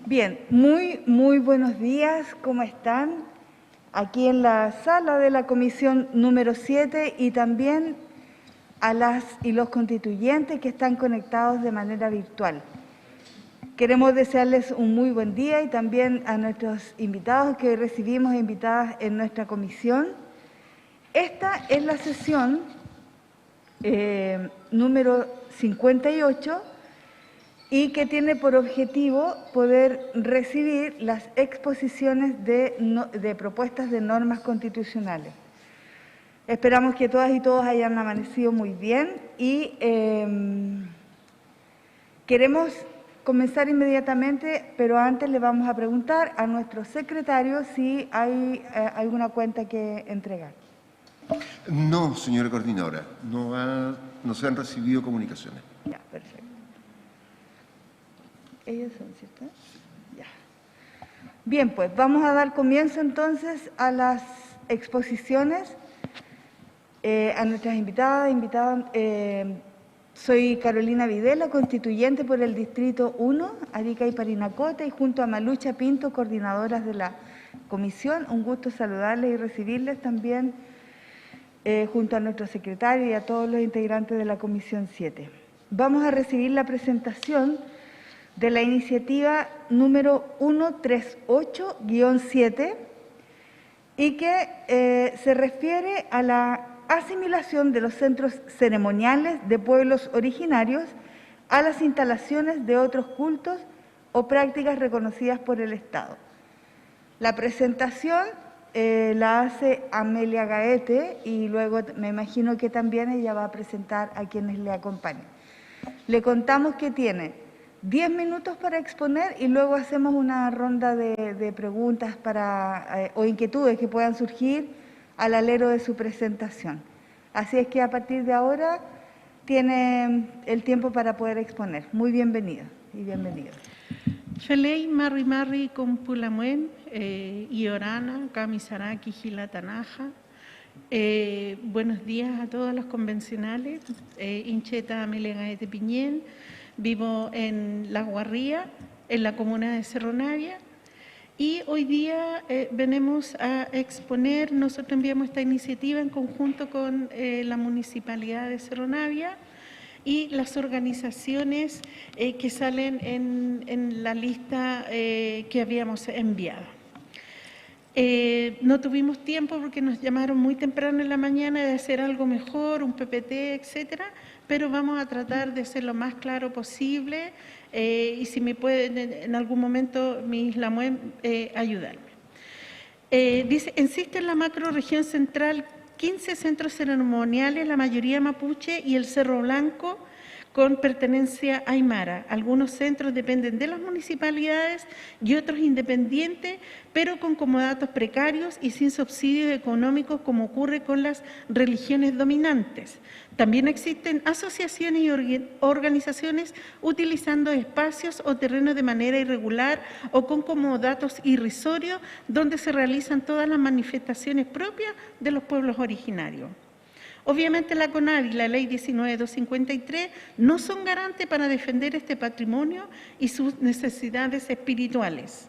Bien, muy buenos días, ¿cómo están? Aquí en la sala de la comisión número 7 y también a las y los constituyentes que están conectados de manera virtual. Queremos desearles un muy buen día y también a nuestros invitados que hoy recibimos invitadas en nuestra comisión. Esta es la sesión número 58 y que tiene por objetivo poder recibir las exposiciones de propuestas de normas constitucionales. Esperamos que todas y todos hayan amanecido muy bien y queremos comenzar inmediatamente, pero antes le vamos a preguntar a nuestro secretario si hay alguna cuenta que entregar. No, señora coordinadora, no se han recibido comunicaciones. Ya, perfecto. Ellos son, ¿cierto? Ya. Bien, pues vamos a dar comienzo entonces a las exposiciones, a nuestras invitadas. Soy Carolina Videla, constituyente por el Distrito 1, Arica y Parinacota, y junto a Malucha Pinto, coordinadoras de la comisión. Un gusto saludarles y recibirles también junto a nuestro secretario y a todos los integrantes de la Comisión 7. Vamos a recibir la presentación de la iniciativa número 138-7 y que se refiere a la asimilación de los centros ceremoniales de pueblos originarios a las instalaciones de otros cultos o prácticas reconocidas por el Estado. La presentación la hace Amelia Gaete y luego me imagino que también ella va a presentar a quienes le acompañan. Le contamos que tiene 10 minutos para exponer y luego hacemos una ronda de preguntas o inquietudes que puedan surgir al alero de su presentación. Así es que a partir de ahora tiene el tiempo para poder exponer. Muy bienvenida y bienvenido. Shalei Marri Compulamuen, Iorana, Kamisaraki, Gilatanaja. Buenos días a todos los convencionales. Incheta Amelia Gaete Piñén. Vivo en La Guarría, en la comuna de Cerro Navia, y hoy día venimos a exponer, nosotros enviamos esta iniciativa en conjunto con la Municipalidad de Cerro Navia y las organizaciones que salen en la lista que habíamos enviado. No tuvimos tiempo porque nos llamaron muy temprano en la mañana de hacer algo mejor, un PPT, etcétera, pero vamos a tratar de ser lo más claro posible y si me pueden en algún momento mi Islamuen ayudarme. Dice, existe en la macrorregión central 15 centros ceremoniales, la mayoría mapuche y el Cerro Blanco con pertenencia aymara. Algunos centros dependen de las municipalidades y otros independientes, pero con comodatos precarios y sin subsidios económicos como ocurre con las religiones dominantes. También existen asociaciones y organizaciones utilizando espacios o terrenos de manera irregular o con comodatos irrisorios donde se realizan todas las manifestaciones propias de los pueblos originarios. Obviamente la CONADI y la Ley 19.253 no son garantes para defender este patrimonio y sus necesidades espirituales.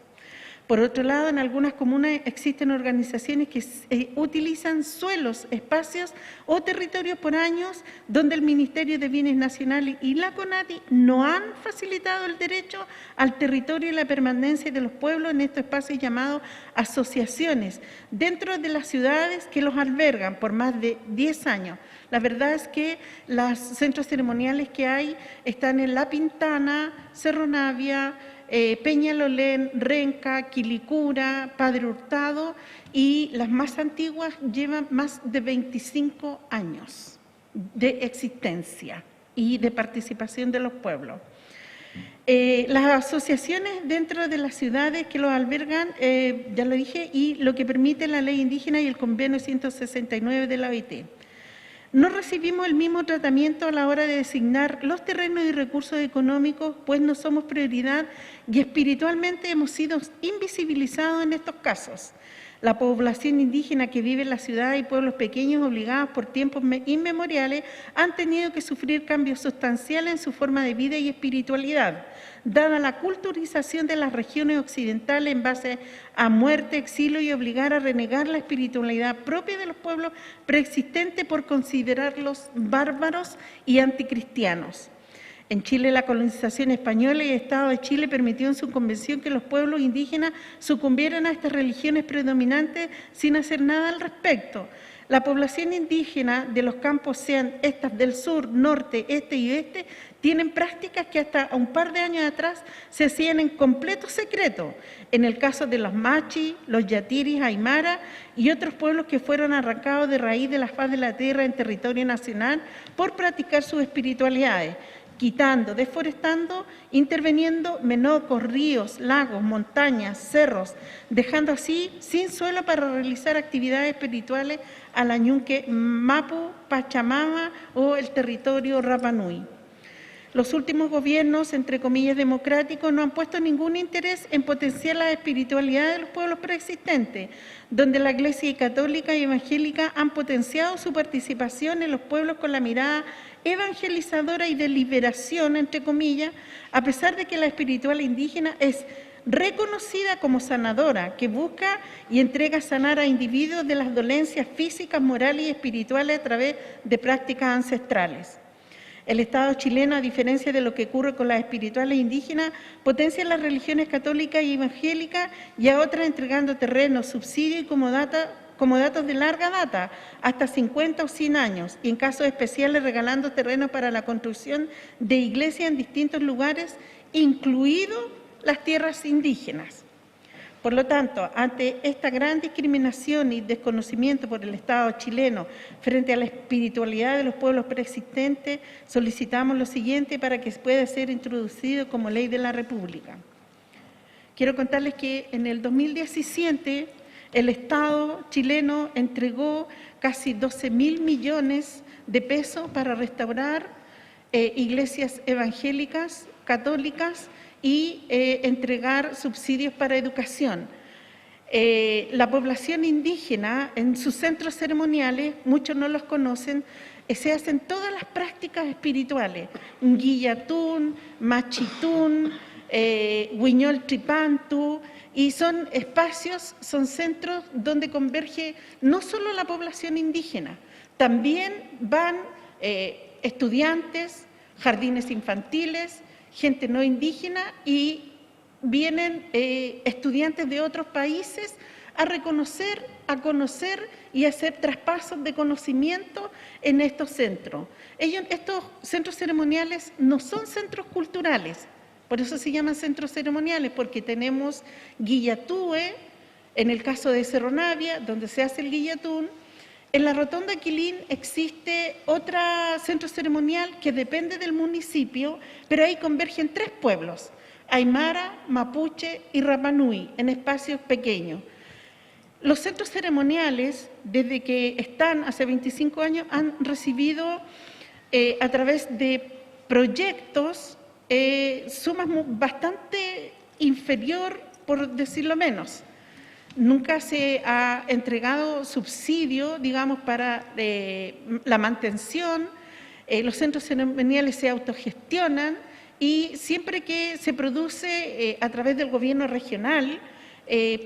Por otro lado, en algunas comunas existen organizaciones que utilizan suelos, espacios o territorios por años donde el Ministerio de Bienes Nacionales y la CONADI no han facilitado el derecho al territorio y la permanencia de los pueblos en estos espacios llamados asociaciones dentro de las ciudades que los albergan por más de 10 años. La verdad es que los centros ceremoniales que hay están en La Pintana, Cerro Navia, Peñalolén, Renca, Quilicura, Padre Hurtado, y las más antiguas llevan más de 25 años de existencia y de participación de los pueblos. Las asociaciones dentro de las ciudades que los albergan, ya lo dije, y lo que permite la ley indígena y el convenio 169 de la OIT. No recibimos el mismo tratamiento a la hora de designar los terrenos y recursos económicos, pues no somos prioridad y espiritualmente hemos sido invisibilizados en estos casos. La población indígena que vive en la ciudad y pueblos pequeños obligados por tiempos inmemoriales han tenido que sufrir cambios sustanciales en su forma de vida y espiritualidad, dada la culturización de las regiones occidentales en base a muerte, exilio y obligar a renegar la espiritualidad propia de los pueblos preexistentes por considerarlos bárbaros y anticristianos. En Chile, la colonización española y el Estado de Chile permitió en su convención que los pueblos indígenas sucumbieran a estas religiones predominantes sin hacer nada al respecto. La población indígena de los campos, sean estas del sur, norte, este y oeste, tienen prácticas que hasta un par de años atrás se hacían en completo secreto. En el caso de los machi, los yatiris, aymara y otros pueblos que fueron arrancados de raíz de la faz de la tierra en territorio nacional por practicar sus espiritualidades, quitando, deforestando, interviniendo menocos, ríos, lagos, montañas, cerros, dejando así sin suelo para realizar actividades espirituales a la ñunque Mapu, Pachamama o el territorio Rapa Nui. Los últimos gobiernos, entre comillas, democráticos, no han puesto ningún interés en potenciar la espiritualidad de los pueblos preexistentes, donde la Iglesia católica y evangélica han potenciado su participación en los pueblos con la mirada evangelizadora y de liberación, entre comillas, a pesar de que la espiritualidad indígena es reconocida como sanadora, que busca y entrega a sanar a individuos de las dolencias físicas, morales y espirituales a través de prácticas ancestrales. El Estado chileno, a diferencia de lo que ocurre con las espirituales indígenas, potencia las religiones católicas y evangélicas y a otras entregando terrenos, subsidios y comodatos de larga data, hasta 50 o 100 años, y en casos especiales regalando terrenos para la construcción de iglesias en distintos lugares, incluido las tierras indígenas. Por lo tanto, ante esta gran discriminación y desconocimiento por el Estado chileno frente a la espiritualidad de los pueblos preexistentes, solicitamos lo siguiente para que pueda ser introducido como ley de la República. Quiero contarles que en el 2017 el Estado chileno entregó casi 12.000 millones de pesos para restaurar iglesias evangélicas, católicas, y entregar subsidios para educación. La población indígena, en sus centros ceremoniales, muchos no los conocen, se hacen todas las prácticas espirituales, Guillatún, Machitún, Huiñol Tripantu, y son espacios, son centros donde converge no solo la población indígena, también van estudiantes, jardines infantiles, gente no indígena, y vienen estudiantes de otros países a reconocer, a conocer y a hacer traspasos de conocimiento en estos centros. Estos centros ceremoniales no son centros culturales, por eso se llaman centros ceremoniales, porque tenemos Guillatúe, en el caso de Cerro Navia, donde se hace el Guillatún. En la Rotonda Quilín existe otro centro ceremonial que depende del municipio, pero ahí convergen 3 pueblos, Aymara, Mapuche y Rapa Nui, en espacios pequeños. Los centros ceremoniales, desde que están hace 25 años, han recibido a través de proyectos sumas bastante inferior, por decirlo menos. Nunca se ha entregado subsidio, digamos, para la mantención. Los centros ceremoniales se autogestionan y siempre que se produce a través del gobierno regional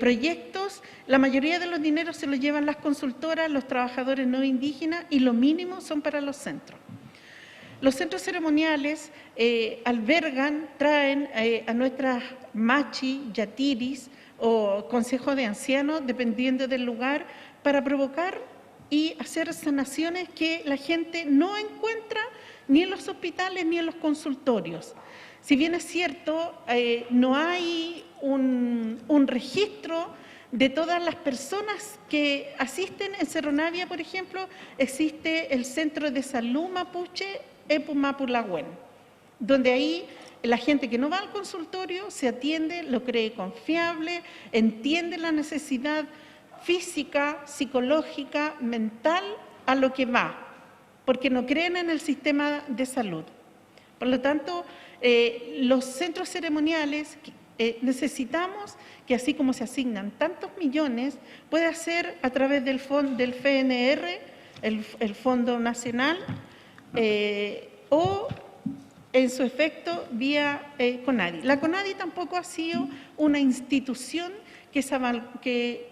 proyectos, la mayoría de los dineros se los llevan las consultoras, los trabajadores no indígenas, y lo mínimo son para los centros. Los centros ceremoniales albergan, traen a nuestras machi, yatiris, o consejo de ancianos, dependiendo del lugar, para provocar y hacer sanaciones que la gente no encuentra ni en los hospitales ni en los consultorios. Si bien es cierto, no hay un registro de todas las personas que asisten en Cerro Navia, por ejemplo, existe el Centro de Salud Mapuche, Epu Mapulahuen, donde ahí la gente que no va al consultorio se atiende, lo cree confiable, entiende la necesidad física, psicológica, mental a lo que va, porque no creen en el sistema de salud. Por lo tanto, los centros ceremoniales necesitamos que, así como se asignan tantos millones, pueda ser a través del FNR, el Fondo Nacional, o en su efecto vía CONADI. La CONADI tampoco ha sido una institución que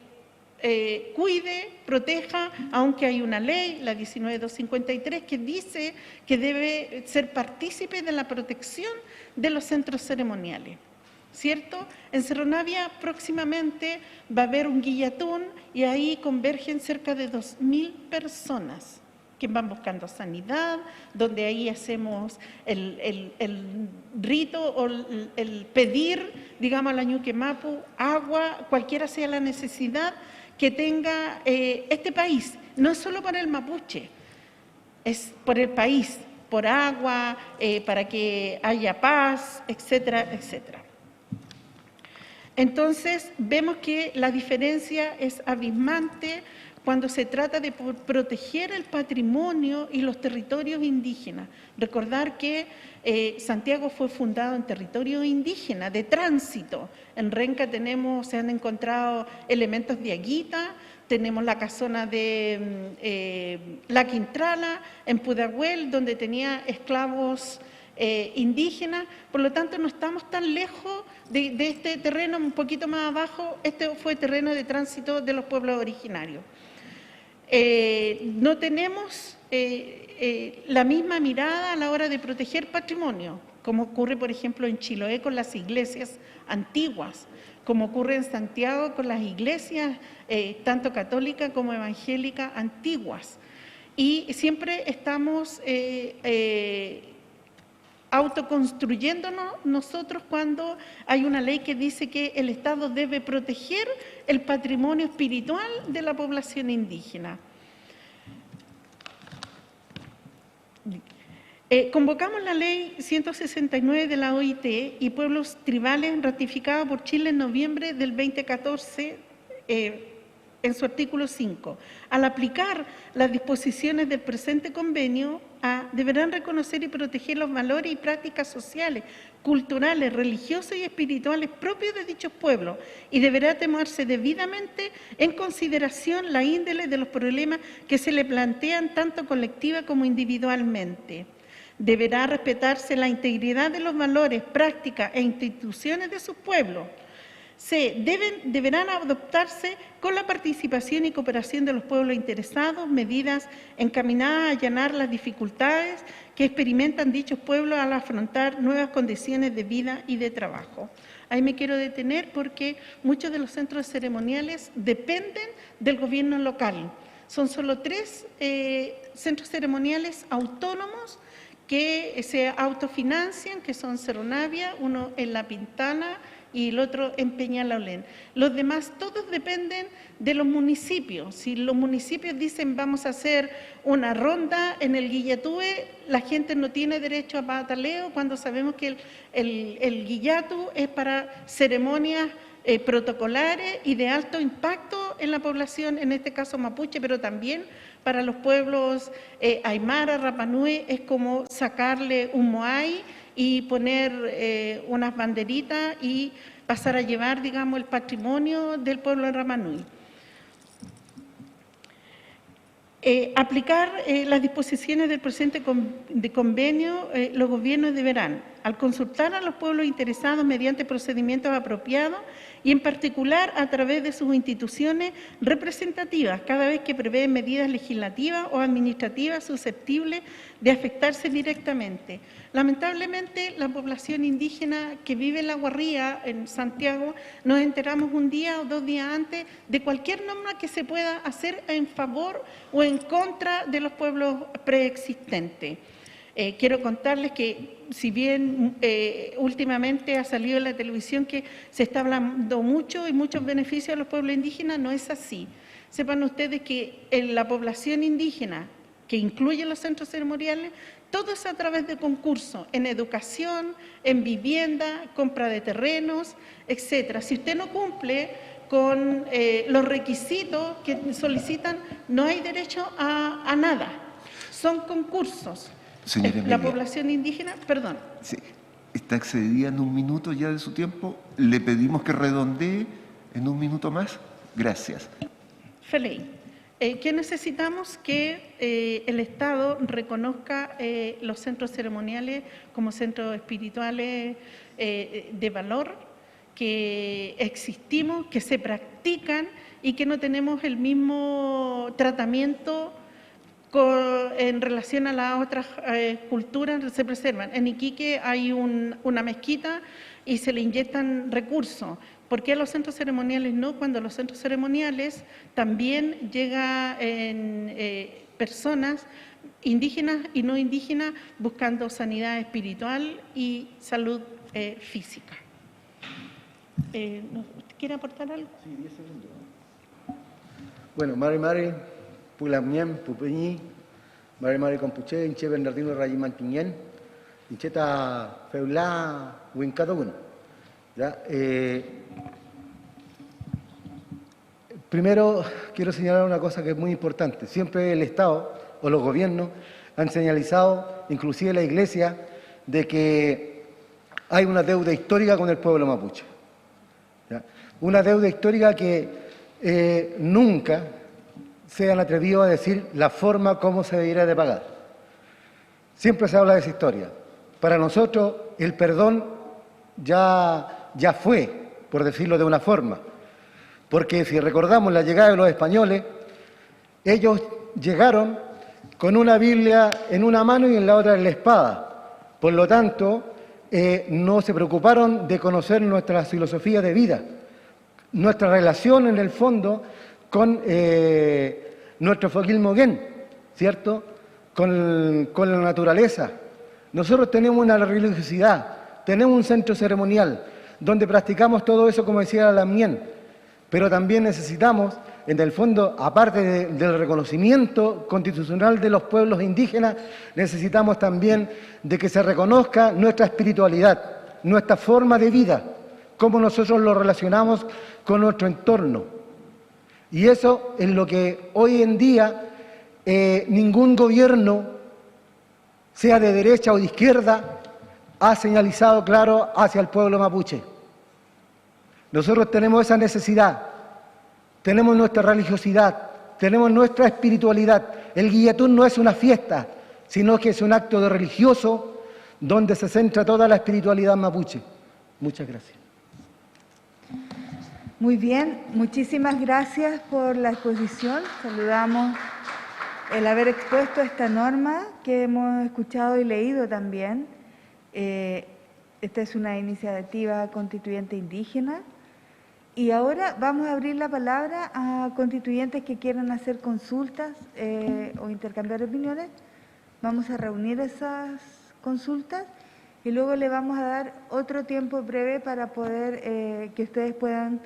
cuide, proteja, aunque hay una ley, la 19253, que dice que debe ser partícipe de la protección de los centros ceremoniales, ¿cierto? En Cerro Navia próximamente va a haber un guillatún y ahí convergen cerca de 2.000 personas que van buscando sanidad, donde ahí hacemos el rito o el pedir, digamos, a la Ñuque Mapu, agua, cualquiera sea la necesidad que tenga este país, no es solo para el mapuche, es por el país, por agua, para que haya paz, etcétera, etcétera. Entonces, vemos que la diferencia es abismante cuando se trata de proteger el patrimonio y los territorios indígenas. Recordar que Santiago fue fundado en territorio indígena, de tránsito. En Renca se han encontrado elementos de Aguita, tenemos la casona de La Quintrala, en Pudahuel, donde tenía esclavos indígenas. Por lo tanto, no estamos tan lejos de este terreno, un poquito más abajo, este fue terreno de tránsito de los pueblos originarios. No tenemos la misma mirada a la hora de proteger patrimonio, como ocurre, por ejemplo, en Chiloé con las iglesias antiguas, como ocurre en Santiago con las iglesias tanto católicas como evangélicas antiguas. Y siempre estamos autoconstruyéndonos nosotros cuando hay una ley que dice que el Estado debe proteger el patrimonio espiritual de la población indígena. Convocamos la ley 169 de la OIT y pueblos tribales ratificada por Chile en noviembre del 2014 en su artículo 5. Al aplicar las disposiciones del presente convenio, deberán reconocer y proteger los valores y prácticas sociales, culturales, religiosas y espirituales propios de dichos pueblos y deberá tomarse debidamente en consideración la índole de los problemas que se le plantean tanto colectiva como individualmente. Deberá respetarse la integridad de los valores, prácticas e instituciones de sus pueblos. Deberán adoptarse con la participación y cooperación de los pueblos interesados medidas encaminadas a allanar las dificultades que experimentan dichos pueblos al afrontar nuevas condiciones de vida y de trabajo. Ahí me quiero detener porque muchos de los centros ceremoniales dependen del gobierno local. Son solo 3 centros ceremoniales autónomos que se autofinancian, que son Cerro Navia, uno en La Pintana y el otro en Peñalolén. Los demás todos dependen de los municipios. Si los municipios dicen vamos a hacer una ronda en el Guillatúe, la gente no tiene derecho a pataleo cuando sabemos que el Guillatú es para ceremonias protocolares y de alto impacto en la población, en este caso mapuche, pero también para los pueblos aymara, Rapanui, es como sacarle un moai y poner unas banderitas y pasar a llevar, digamos, el patrimonio del pueblo de Rapanui. Aplicar las disposiciones del presente convenio, los gobiernos deberán, al consultar a los pueblos interesados mediante procedimientos apropiados y en particular a través de sus instituciones representativas, cada vez que prevén medidas legislativas o administrativas susceptibles de afectarse directamente. Lamentablemente, la población indígena que vive en La Guarría, en Santiago, nos enteramos un día o 2 días antes de cualquier norma que se pueda hacer en favor o en contra de los pueblos preexistentes. Quiero contarles que, si bien últimamente ha salido en la televisión que se está hablando mucho y muchos beneficios a los pueblos indígenas, no es así. Sepan ustedes que en la población indígena, que incluye los centros ceremoniales, todo es a través de concursos, en educación, en vivienda, compra de terrenos, etcétera. Si usted no cumple con los requisitos que solicitan, no hay derecho a nada. Son concursos. Señora La Emilia, población indígena, perdón. sí, está excedida en un minuto ya de su tiempo. Le pedimos que redondee en un minuto más. Gracias. Feliz. ¿Qué necesitamos? Que el Estado reconozca los centros ceremoniales como centros espirituales de valor, que existimos, que se practican y que no tenemos el mismo tratamiento en relación a las otras culturas que se preservan. En Iquique hay una mezquita y se le inyectan recursos. ¿Por qué a los centros ceremoniales no? Cuando a los centros ceremoniales también llegan personas indígenas y no indígenas buscando sanidad espiritual y salud física. ¿Quiere aportar algo? Sí, 10 segundos. Bueno, Mari, Pulamien, Pupeñi, Mari Compuche, Inche Bernardino Rayimantiñén, Incheta Feulá, Wincatogun. ¿Ya? Primero, quiero señalar una cosa que es muy importante. Siempre el Estado o los gobiernos han señalizado, inclusive la Iglesia, de que hay una deuda histórica con el pueblo mapuche. ¿Ya? Una deuda histórica que nunca se han atrevido a decir la forma como se debería de pagar. Siempre se habla de esa historia. Para nosotros, el perdón ya fue, por decirlo de una forma. Porque si recordamos la llegada de los españoles, ellos llegaron con una Biblia en una mano y en la otra en la espada. Por lo tanto, no se preocuparon de conocer nuestra filosofía de vida, nuestra relación en el fondo con nuestro Foquilmoguén, ¿cierto? Con la naturaleza. Nosotros tenemos una religiosidad, tenemos un centro ceremonial donde practicamos todo eso, como decía Lamien. Pero también necesitamos, en el fondo, aparte del reconocimiento constitucional de los pueblos indígenas, necesitamos también de que se reconozca nuestra espiritualidad, nuestra forma de vida, cómo nosotros lo relacionamos con nuestro entorno. Y eso es lo que hoy en día ningún gobierno, sea de derecha o de izquierda, ha señalizado claro hacia el pueblo mapuche. Nosotros tenemos esa necesidad, tenemos nuestra religiosidad, tenemos nuestra espiritualidad. El Guillatún no es una fiesta, sino que es un acto de religioso donde se centra toda la espiritualidad mapuche. Muchas gracias. Muy bien, muchísimas gracias por la exposición. Saludamos el haber expuesto esta norma que hemos escuchado y leído también. Esta es una iniciativa constituyente indígena. Y ahora vamos a abrir la palabra a constituyentes que quieran hacer consultas o intercambiar opiniones. Vamos a reunir esas consultas y luego le vamos a dar otro tiempo breve para poder que ustedes puedan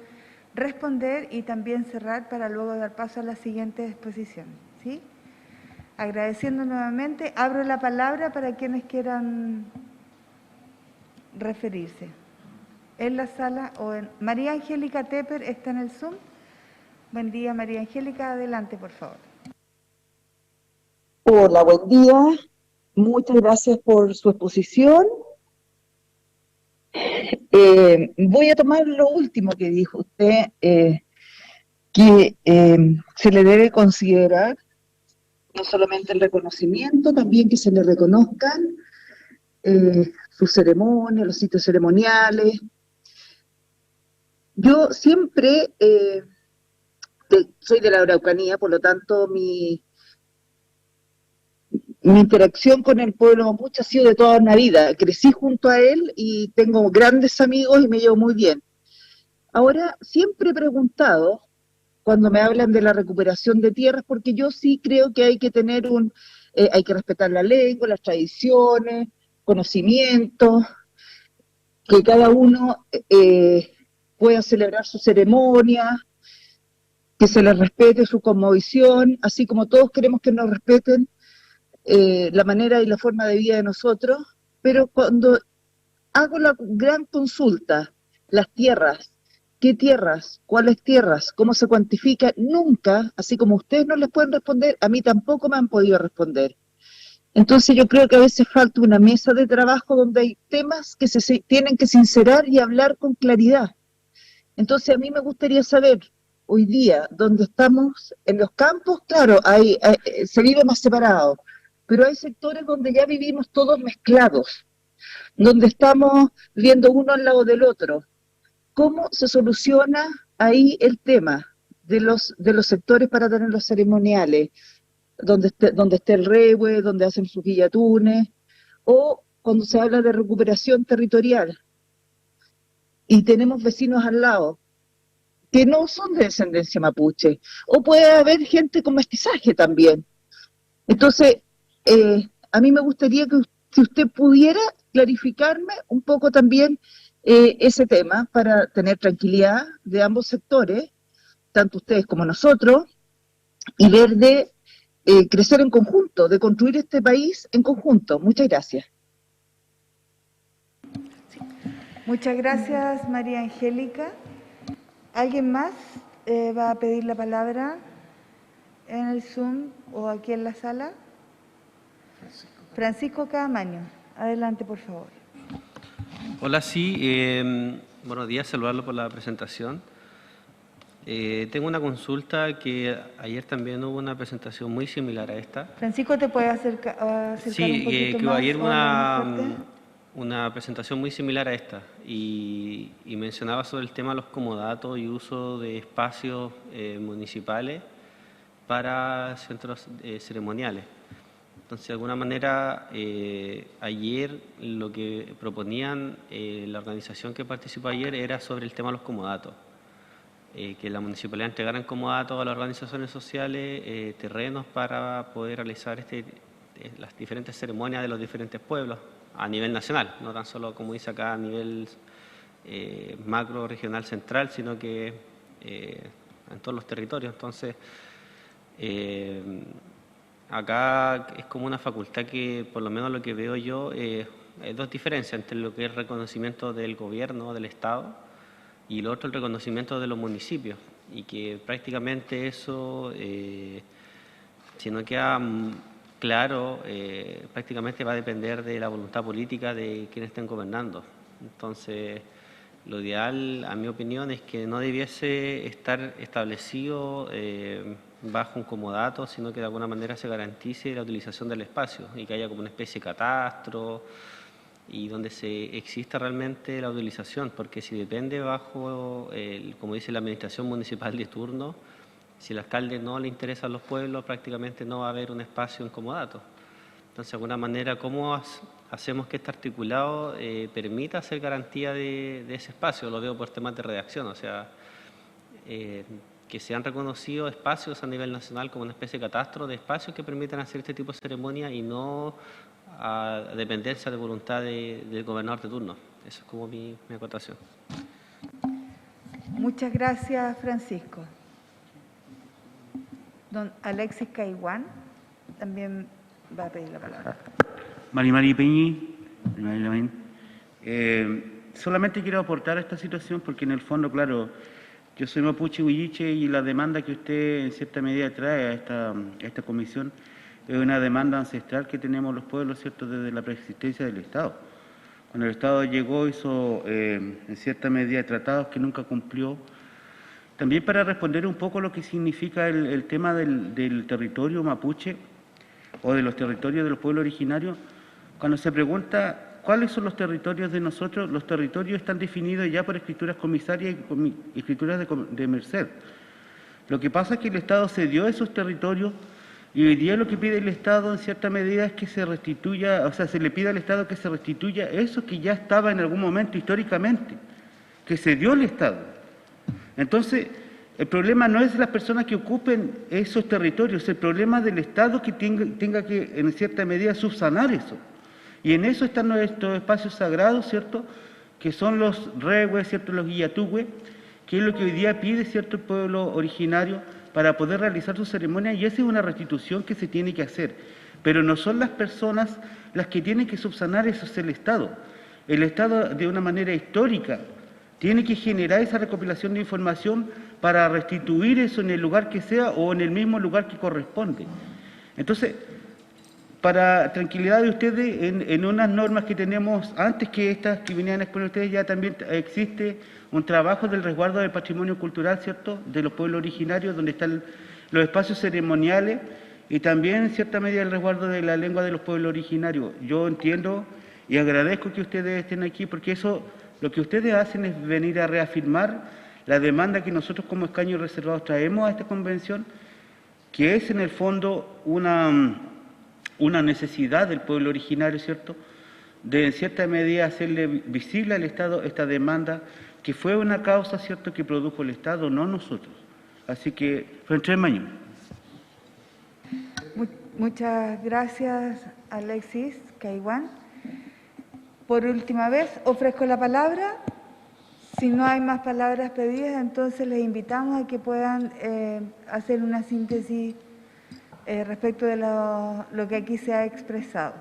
responder y también cerrar para luego dar paso a la siguiente exposición. ¿Sí? Agradeciendo nuevamente, abro la palabra para quienes quieran referirse. En la sala o en... María Angélica Tepper está en el Zoom. Buen día, María Angélica. Adelante, por favor. Hola, buen día. Muchas gracias por su exposición. Voy a tomar lo último que dijo usted, que se le debe considerar no solamente el reconocimiento, también que se le reconozcan sus ceremonias, los sitios ceremoniales. Yo siempre soy de la Araucanía, por lo tanto mi interacción con el pueblo mapuche ha sido de toda una vida. Crecí junto a él y tengo grandes amigos y me llevo muy bien. Ahora, siempre he preguntado, cuando me hablan de la recuperación de tierras, porque yo sí creo que hay que tener hay que respetar la lengua, las tradiciones, conocimientos, que cada uno pueda celebrar su ceremonia, que se les respete su cosmovisión, así como todos queremos que nos respeten la manera y la forma de vida de nosotros, pero cuando hago la gran consulta, las tierras, ¿qué tierras? ¿Cuáles tierras? ¿Cómo se cuantifica? Nunca, así como ustedes no les pueden responder, a mí tampoco me han podido responder. Entonces yo creo que a veces falta una mesa de trabajo donde hay temas que se tienen que sincerar y hablar con claridad. Entonces a mí me gustaría saber, hoy día, donde estamos en los campos, claro, se vive más separado, pero hay sectores donde ya vivimos todos mezclados, donde estamos viendo uno al lado del otro. ¿Cómo se soluciona ahí el tema de los sectores para tener los ceremoniales? Donde esté el rehue, donde hacen sus guillatunes, o cuando se habla de recuperación territorial, y tenemos vecinos al lado, que no son de descendencia mapuche, o puede haber gente con mestizaje también. Entonces, a mí me gustaría que si usted pudiera clarificarme un poco también ese tema, para tener tranquilidad de ambos sectores, tanto ustedes como nosotros, y ver de crecer en conjunto, de construir este país en conjunto. Muchas gracias. Muchas gracias, María Angélica. ¿Alguien más va a pedir la palabra en el Zoom o aquí en la sala? Francisco Caamaño, adelante, por favor. Hola, sí, buenos días, saludarlo por la presentación. Tengo una consulta que ayer también hubo una presentación muy similar a esta. Francisco, ¿te puedes acercar Sí, un poquito que más? ayer fuerte? una presentación muy similar a esta y mencionaba sobre el tema de los comodatos y uso de espacios municipales para centros ceremoniales. Entonces, de alguna manera, ayer lo que proponían la organización que participó ayer era sobre el tema de los comodatos. Que la municipalidad entregara en comodato a las organizaciones sociales terrenos para poder realizar las diferentes ceremonias de los diferentes pueblos a nivel nacional, no tan solo, como dice acá, a nivel macro, regional, central, sino que en todos los territorios. Entonces, acá es como una facultad que, por lo menos lo que veo yo, hay dos diferencias entre lo que es reconocimiento del gobierno, del Estado, y lo otro, el reconocimiento de los municipios, y que prácticamente eso, si no queda claro, prácticamente va a depender de la voluntad política de quienes estén gobernando. Entonces, lo ideal, a mi opinión, es que no debiese estar establecido bajo un comodato, sino que de alguna manera se garantice la utilización del espacio y que haya como una especie de catastro, y donde se exista realmente la utilización, porque si depende bajo, como dice la administración municipal de turno, si al alcalde no le interesan los pueblos, prácticamente no va a haber un espacio en comodato. Entonces, de alguna manera, ¿cómo hacemos que este articulado permita hacer garantía de ese espacio? Lo veo por temas de redacción, o sea, que se han reconocido espacios a nivel nacional como una especie de catastro de espacios que permitan hacer este tipo de ceremonia y no a dependencia de voluntad del gobernador de turno. Eso es como mi acotación. Muchas gracias, Francisco. Don Alexis Caiguán también va a pedir la palabra. Mari Peñi, solamente quiero aportar a esta situación porque en el fondo, claro, yo soy mapuche huilliche y la demanda que usted en cierta medida trae a esta comisión es una demanda ancestral que tenemos los pueblos, ¿cierto?, desde la preexistencia del Estado. Cuando el Estado llegó, hizo en cierta medida tratados que nunca cumplió. También para responder un poco lo que significa el tema del territorio mapuche o de los territorios de los pueblos originarios, cuando se pregunta cuáles son los territorios de nosotros, los territorios están definidos ya por escrituras comisarias y escrituras de merced. Lo que pasa es que el Estado cedió esos territorios y hoy día lo que pide el Estado en cierta medida es que se restituya, o sea, se le pide al Estado que se restituya eso que ya estaba en algún momento históricamente, que cedió el Estado. Entonces, El problema no es las personas que ocupen esos territorios, el problema del Estado que tenga que, en cierta medida, subsanar eso. Y en eso están nuestros espacios sagrados, ¿cierto?, que son los rehues, ¿cierto?, los guillatúes, que es lo que hoy día pide, ¿cierto?, el pueblo originario para poder realizar su ceremonia, y esa es una restitución que se tiene que hacer. Pero no son las personas las que tienen que subsanar eso, es el Estado. El Estado, de una manera histórica, tiene que generar esa recopilación de información para restituir eso en el lugar que sea o en el mismo lugar que corresponde. Entonces, para tranquilidad de ustedes, en unas normas que tenemos antes que estas que venían a exponer ustedes, ya también existe un trabajo del resguardo del patrimonio cultural, ¿cierto?, de los pueblos originarios, donde están los espacios ceremoniales y también, en cierta medida, el resguardo de la lengua de los pueblos originarios. Yo entiendo y agradezco que ustedes estén aquí, porque eso, lo que ustedes hacen es venir a reafirmar la demanda que nosotros como escaños reservados traemos a esta convención, que es en el fondo una necesidad del pueblo originario, ¿cierto?, de en cierta medida hacerle visible al Estado esta demanda, que fue una causa, ¿cierto?, que produjo el Estado, no nosotros. Así que, frente mañana. Muchas gracias, Alexis Caiguán. Por última vez, ofrezco la palabra. Si no hay más palabras pedidas, entonces les invitamos a que puedan hacer una síntesis respecto de lo que aquí se ha expresado.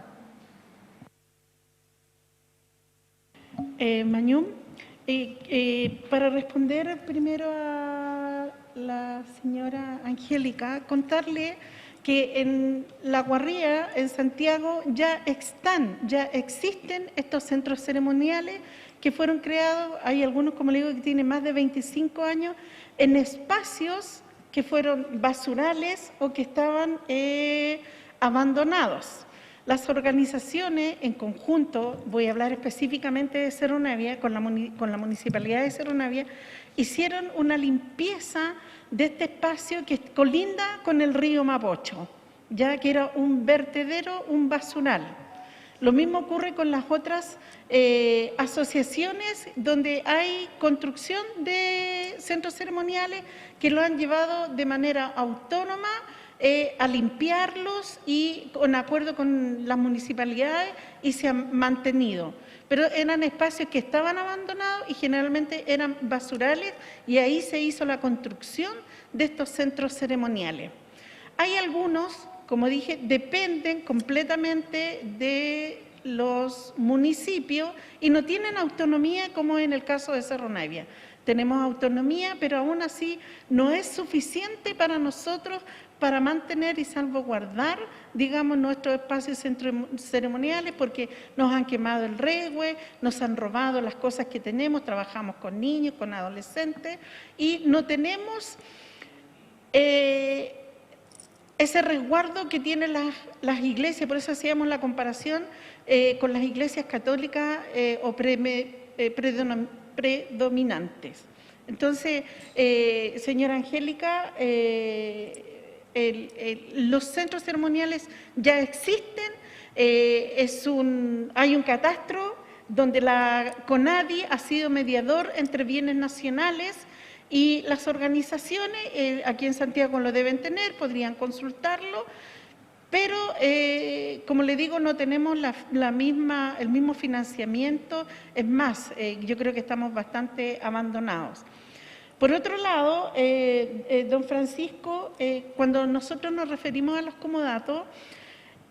Mañum, para responder primero a la señora Angélica, contarle que en La Guarría, en Santiago, ya existen estos centros ceremoniales que fueron creados, hay algunos, como le digo, que tienen más de 25 años, en espacios que fueron basurales o que estaban abandonados. Las organizaciones en conjunto, voy a hablar específicamente de Cerro Navia, con la Municipalidad de Cerro Navia, hicieron una limpieza de este espacio que colinda con el río Mapocho, ya que era un vertedero, un basural. Lo mismo ocurre con las otras asociaciones donde hay construcción de centros ceremoniales que lo han llevado de manera autónoma a limpiarlos y con acuerdo con las municipalidades, y se han mantenido. Pero eran espacios que estaban abandonados y generalmente eran basurales, y ahí se hizo la construcción de estos centros ceremoniales. Hay algunos, como dije, dependen completamente de los municipios y no tienen autonomía, como en el caso de Cerro Navia. Tenemos autonomía, pero aún así no es suficiente para nosotros para mantener y salvaguardar, digamos, nuestros espacios ceremoniales, porque nos han quemado el rehue, nos han robado las cosas que tenemos, trabajamos con niños, con adolescentes, y no tenemos ese resguardo que tienen las iglesias. Por eso hacíamos la comparación con las iglesias católicas o predominantes. Entonces, señora Angélica, los centros ceremoniales ya existen, hay un catastro donde la CONADI ha sido mediador entre bienes nacionales y las organizaciones, aquí en Santiago lo deben tener, podrían consultarlo, pero como le digo, no tenemos el mismo financiamiento, es más, yo creo que estamos bastante abandonados. Por otro lado, don Francisco, cuando nosotros nos referimos a los comodatos,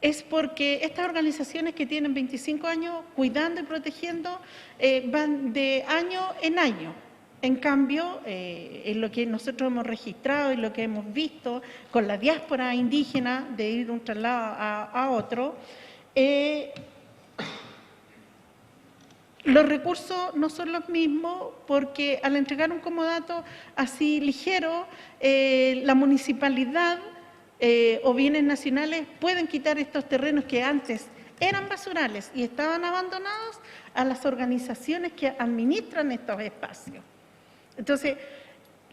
es porque estas organizaciones que tienen 25 años cuidando y protegiendo van de año en año. En cambio, en lo que nosotros hemos registrado y lo que hemos visto con la diáspora indígena de ir de un traslado a otro, los recursos no son los mismos, porque al entregar un comodato así ligero, la municipalidad o bienes nacionales pueden quitar estos terrenos que antes eran basurales y estaban abandonados a las organizaciones que administran estos espacios. Entonces,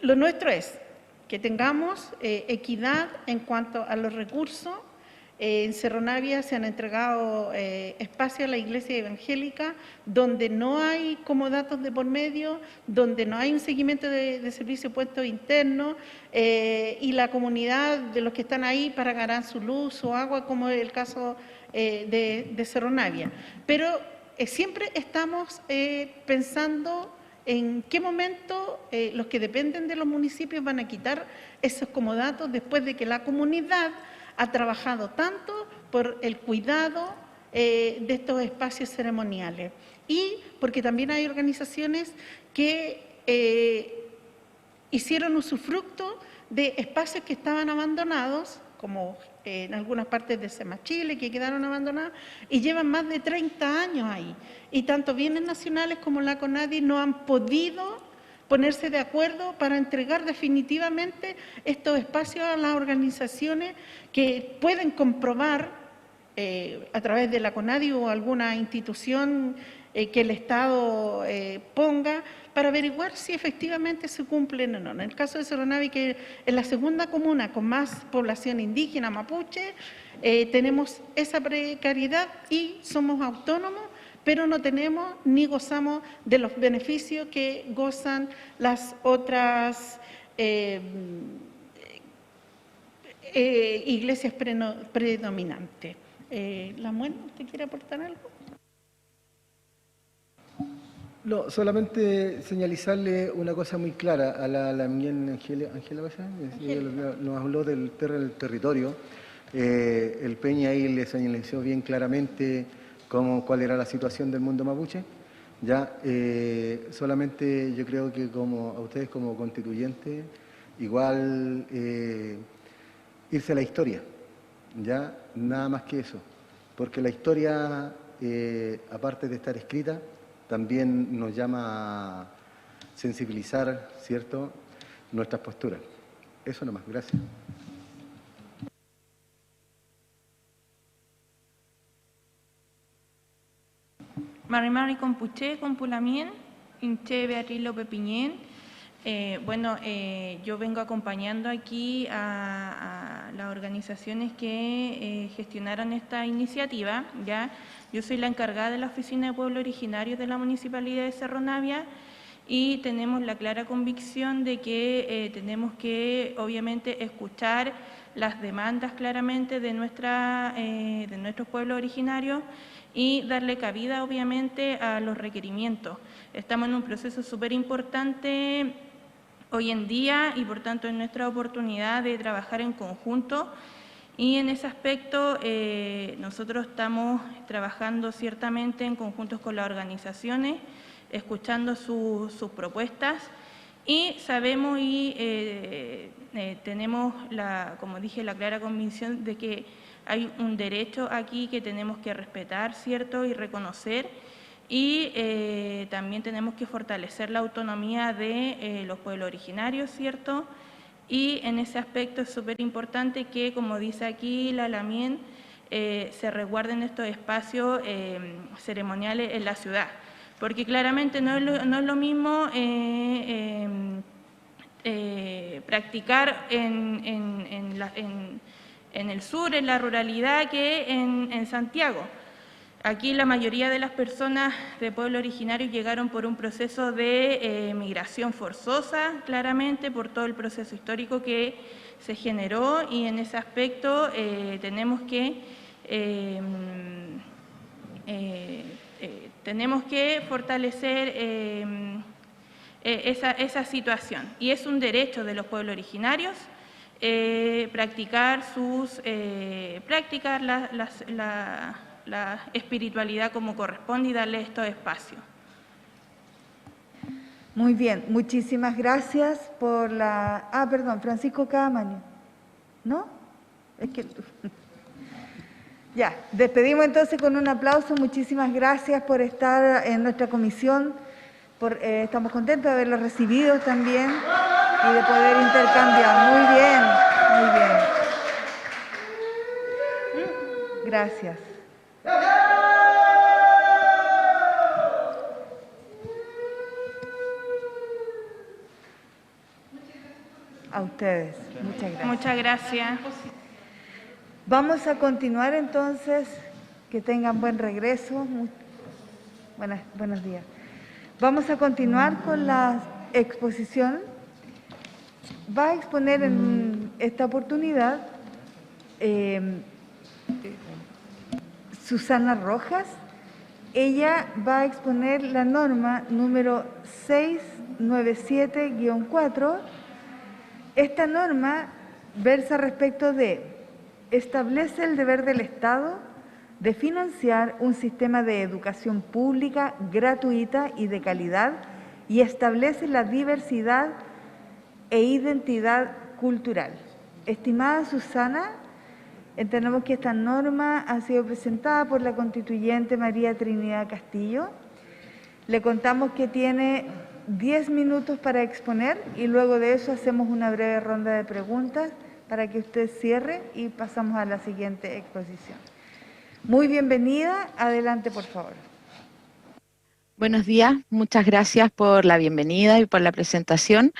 lo nuestro es que tengamos equidad en cuanto a los recursos, En Cerro Navia se han entregado espacios a la iglesia evangélica donde no hay comodatos de por medio, donde no hay un seguimiento de servicio de puestos internos y la comunidad de los que están ahí pagarán su luz, su agua, como es el caso de Cerro Navia. Pero siempre estamos pensando en qué momento los que dependen de los municipios van a quitar esos comodatos después de que la comunidad ha trabajado tanto por el cuidado de estos espacios ceremoniales y porque también hay organizaciones que hicieron usufructo de espacios que estaban abandonados, como en algunas partes de SEMA Chile, que quedaron abandonados y llevan más de 30 años ahí. Y tanto bienes nacionales como la CONADI no han podido ponerse de acuerdo para entregar definitivamente estos espacios a las organizaciones que pueden comprobar a través de la CONADI o alguna institución que el Estado ponga para averiguar si efectivamente se cumplen o no. En el caso de Cerro Navia, que es la segunda comuna con más población indígena mapuche, tenemos esa precariedad y somos autónomos, pero no tenemos ni gozamos de los beneficios que gozan las otras iglesias predominantes. ¿Lamuel, usted quiere aportar algo? No, solamente señalizarle una cosa muy clara a la Ángela, nos habló del territorio. El Peña ahí le señalizó bien claramente cuál era la situación del mundo mapuche. Ya, solamente yo creo que a ustedes como constituyentes, igual irse a la historia, ya, nada más que eso, porque la historia, aparte de estar escrita, también nos llama a sensibilizar, ¿cierto?, nuestras posturas. Eso nomás, gracias. Mari Compuché, Compulamien, Inche Beatriz López Piñén. Yo vengo acompañando aquí a las organizaciones que gestionaron esta iniciativa. ¿Ya? Yo soy la encargada de la Oficina de Pueblos Originarios de la Municipalidad de Cerro Navia y tenemos la clara convicción de que tenemos que, obviamente, escuchar las demandas claramente de nuestros pueblos originarios y darle cabida, obviamente, a los requerimientos. Estamos en un proceso súper importante hoy en día y, por tanto, en nuestra oportunidad de trabajar en conjunto. Y en ese aspecto nosotros estamos trabajando ciertamente en conjuntos con las organizaciones, escuchando sus propuestas y sabemos y tenemos, como dije, la clara convicción de que hay un derecho aquí que tenemos que respetar, ¿cierto?, y reconocer, y también tenemos que fortalecer la autonomía de los pueblos originarios, ¿cierto?, y en ese aspecto es súper importante que, como dice aquí la Lamien, se resguarden estos espacios ceremoniales en la ciudad, porque claramente no es lo mismo practicar en el sur, en la ruralidad, que en Santiago. Aquí la mayoría de las personas de pueblo originario llegaron por un proceso de migración forzosa, claramente, por todo el proceso histórico que se generó, y en ese aspecto tenemos que fortalecer esa situación. Y es un derecho de los pueblos originarios practicar la espiritualidad como corresponde y darle estos espacios. Muy bien, muchísimas gracias por la... perdón, Francisco Caamaño. ¿No? Es que... Ya, despedimos entonces con un aplauso. Muchísimas gracias por estar en nuestra comisión. Estamos contentos de haberlos recibido también y de poder intercambiar. Muy bien, muy bien. Gracias. A ustedes. Muchas gracias. Muchas gracias. Vamos a continuar entonces, que tengan buen regreso. Buenos días. Vamos a continuar con la exposición. Va a exponer en esta oportunidad Susana Rojas. Ella va a exponer la norma número 697-4. Esta norma versa respecto de: establece el deber del Estado de financiar un sistema de educación pública gratuita y de calidad y establece la diversidad e identidad cultural. Estimada Susana, entendemos que esta norma ha sido presentada por la constituyente María Trinidad Castillo. Le contamos que tiene 10 minutos para exponer y luego de eso hacemos una breve ronda de preguntas para que usted cierre y pasamos a la siguiente exposición. Muy bienvenida, adelante por favor. Buenos días, muchas gracias por la bienvenida y por la presentación.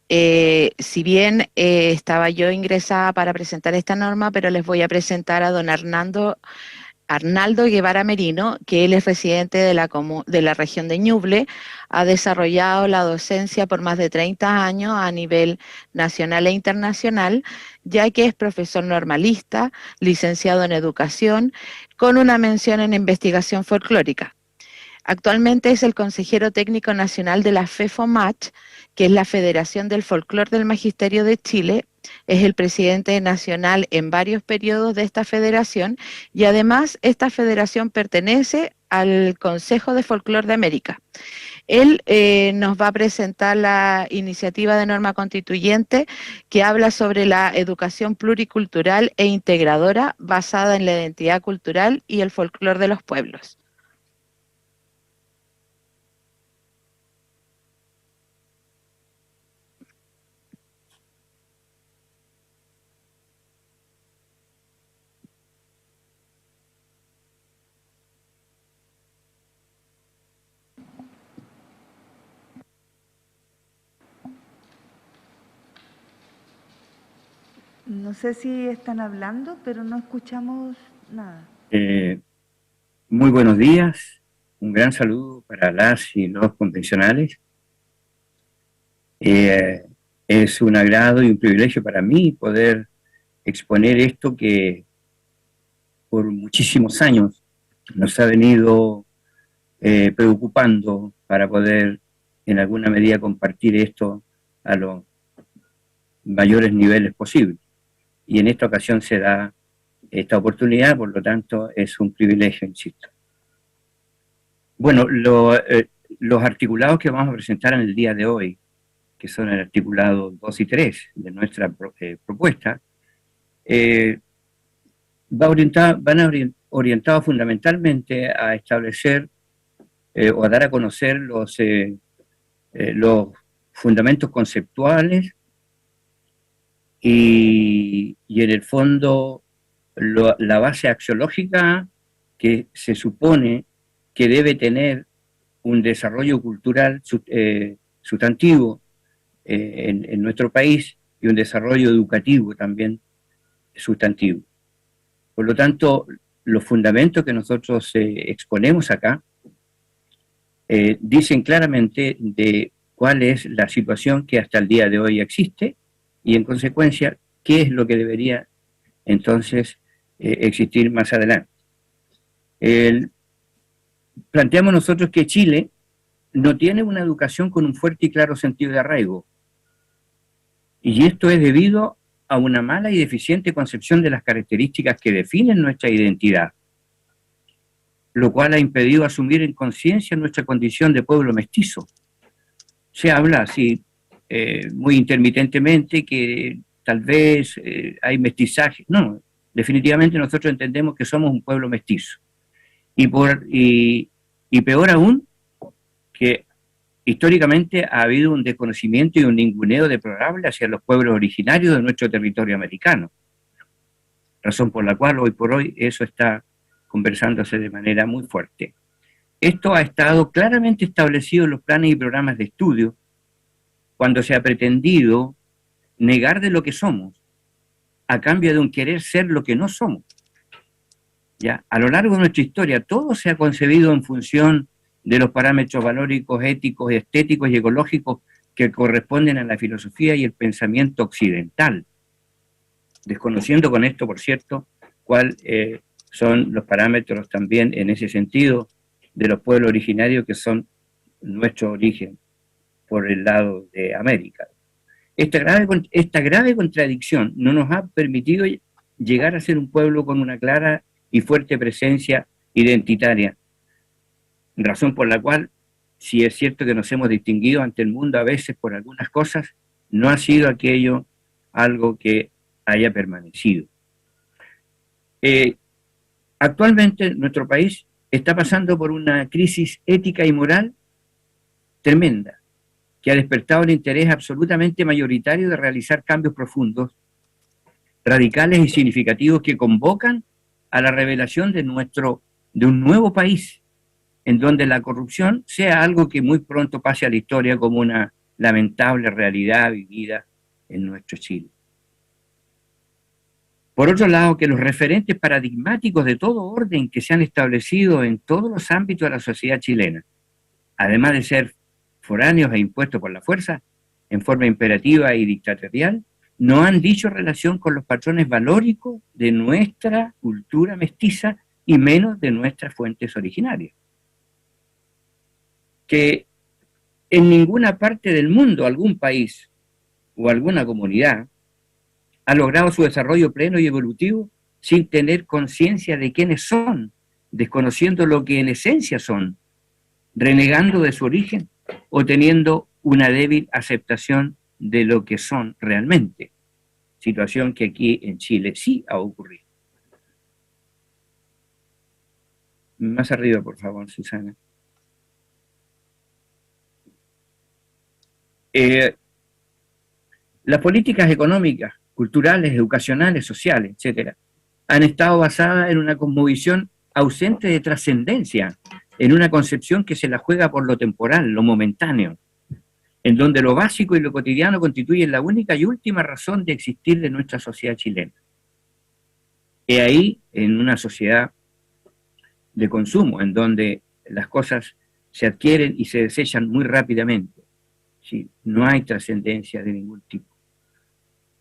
Si bien estaba yo ingresada para presentar esta norma, pero les voy a presentar a don Arnaldo Guevara Merino, que él es residente de la región de Ñuble, ha desarrollado la docencia por más de 30 años a nivel nacional e internacional, ya que es profesor normalista, licenciado en educación, con una mención en investigación folclórica. Actualmente es el consejero técnico nacional de la FEFOMACH, que es la Federación del Folclor del Magisterio de Chile. Es el presidente nacional en varios periodos de esta federación y además esta federación pertenece al Consejo de Folclor de América. Él nos va a presentar la iniciativa de norma constituyente que habla sobre la educación pluricultural e integradora basada en la identidad cultural y el folclor de los pueblos. No sé si están hablando, pero no escuchamos nada. Muy buenos días, un gran saludo para las y los convencionales. Es un agrado y un privilegio para mí poder exponer esto que por muchísimos años nos ha venido preocupando para poder en alguna medida compartir esto a los mayores niveles posibles. Y en esta ocasión se da esta oportunidad, por lo tanto es un privilegio, insisto. Bueno, los articulados que vamos a presentar en el día de hoy, que son el articulado 2 y 3 de nuestra propuesta, van orientados fundamentalmente a establecer o a dar a conocer los fundamentos conceptuales y en el fondo la base axiológica que se supone que debe tener un desarrollo cultural sustantivo en nuestro país y un desarrollo educativo también sustantivo. Por lo tanto, los fundamentos que nosotros exponemos acá dicen claramente de cuál es la situación que hasta el día de hoy existe y en consecuencia qué es lo que debería entonces existir más adelante. Planteamos nosotros que Chile no tiene una educación con un fuerte y claro sentido de arraigo, y esto es debido a una mala y deficiente concepción de las características que definen nuestra identidad, lo cual ha impedido asumir en conciencia nuestra condición de pueblo mestizo. Se habla así muy intermitentemente que tal vez hay mestizaje. No, definitivamente nosotros entendemos que somos un pueblo mestizo. Y peor aún, que históricamente ha habido un desconocimiento y un ninguneo deplorable hacia los pueblos originarios de nuestro territorio americano. Razón por la cual hoy por hoy eso está conversándose de manera muy fuerte. Esto ha estado claramente establecido en los planes y programas de estudio cuando se ha pretendido negar de lo que somos, a cambio de un querer ser lo que no somos. ¿Ya? A lo largo de nuestra historia, todo se ha concebido en función de los parámetros valóricos, éticos, estéticos y ecológicos que corresponden a la filosofía y el pensamiento occidental, desconociendo con esto, por cierto, cuáles son los parámetros también en ese sentido de los pueblos originarios que son nuestro origen por el lado de América. Esta grave contradicción no nos ha permitido llegar a ser un pueblo con una clara y fuerte presencia identitaria, razón por la cual, si es cierto que nos hemos distinguido ante el mundo a veces por algunas cosas, no ha sido aquello algo que haya permanecido. Actualmente nuestro país está pasando por una crisis ética y moral tremenda, que ha despertado el interés absolutamente mayoritario de realizar cambios profundos, radicales y significativos que convocan a la revelación de un nuevo país, en donde la corrupción sea algo que muy pronto pase a la historia como una lamentable realidad vivida en nuestro Chile. Por otro lado, que los referentes paradigmáticos de todo orden que se han establecido en todos los ámbitos de la sociedad chilena, además de ser foráneos e impuestos por la fuerza, en forma imperativa y dictatorial, no han dicho relación con los patrones valóricos de nuestra cultura mestiza y menos de nuestras fuentes originarias. Que en ninguna parte del mundo algún país o alguna comunidad ha logrado su desarrollo pleno y evolutivo sin tener conciencia de quiénes son, desconociendo lo que en esencia son, renegando de su origen o teniendo una débil aceptación de lo que son realmente, situación que aquí en Chile sí ha ocurrido. Más arriba, por favor, Susana. Las políticas económicas, culturales, educacionales, sociales, etcétera, han estado basadas en una cosmovisión ausente de trascendencia, en una concepción que se la juega por lo temporal, lo momentáneo, en donde lo básico y lo cotidiano constituyen la única y última razón de existir de nuestra sociedad chilena. Y ahí, en una sociedad de consumo, en donde las cosas se adquieren y se desechan muy rápidamente, ¿sí? No hay trascendencia de ningún tipo.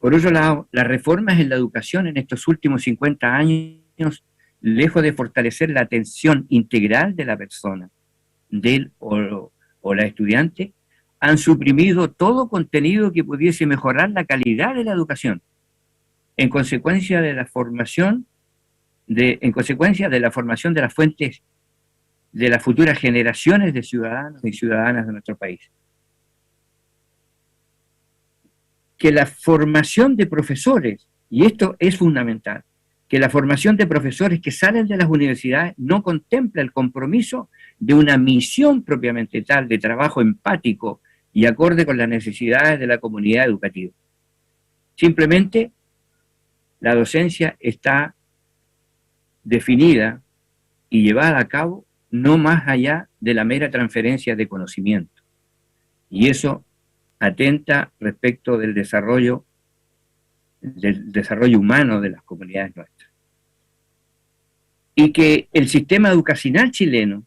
Por otro lado, las reformas en la educación en estos últimos 50 años, lejos de fortalecer la atención integral de la persona, del o la estudiante, han suprimido todo contenido que pudiese mejorar la calidad de la educación, en consecuencia de la formación de las fuentes de las futuras generaciones de ciudadanos y ciudadanas de nuestro país. Que la formación de profesores, y esto es fundamental, que la formación de profesores que salen de las universidades no contempla el compromiso de una misión propiamente tal, de trabajo empático y acorde con las necesidades de la comunidad educativa. Simplemente la docencia está definida y llevada a cabo no más allá de la mera transferencia de conocimiento. Y eso atenta respecto del desarrollo humano de las comunidades nuestras. Y que el sistema educacional chileno,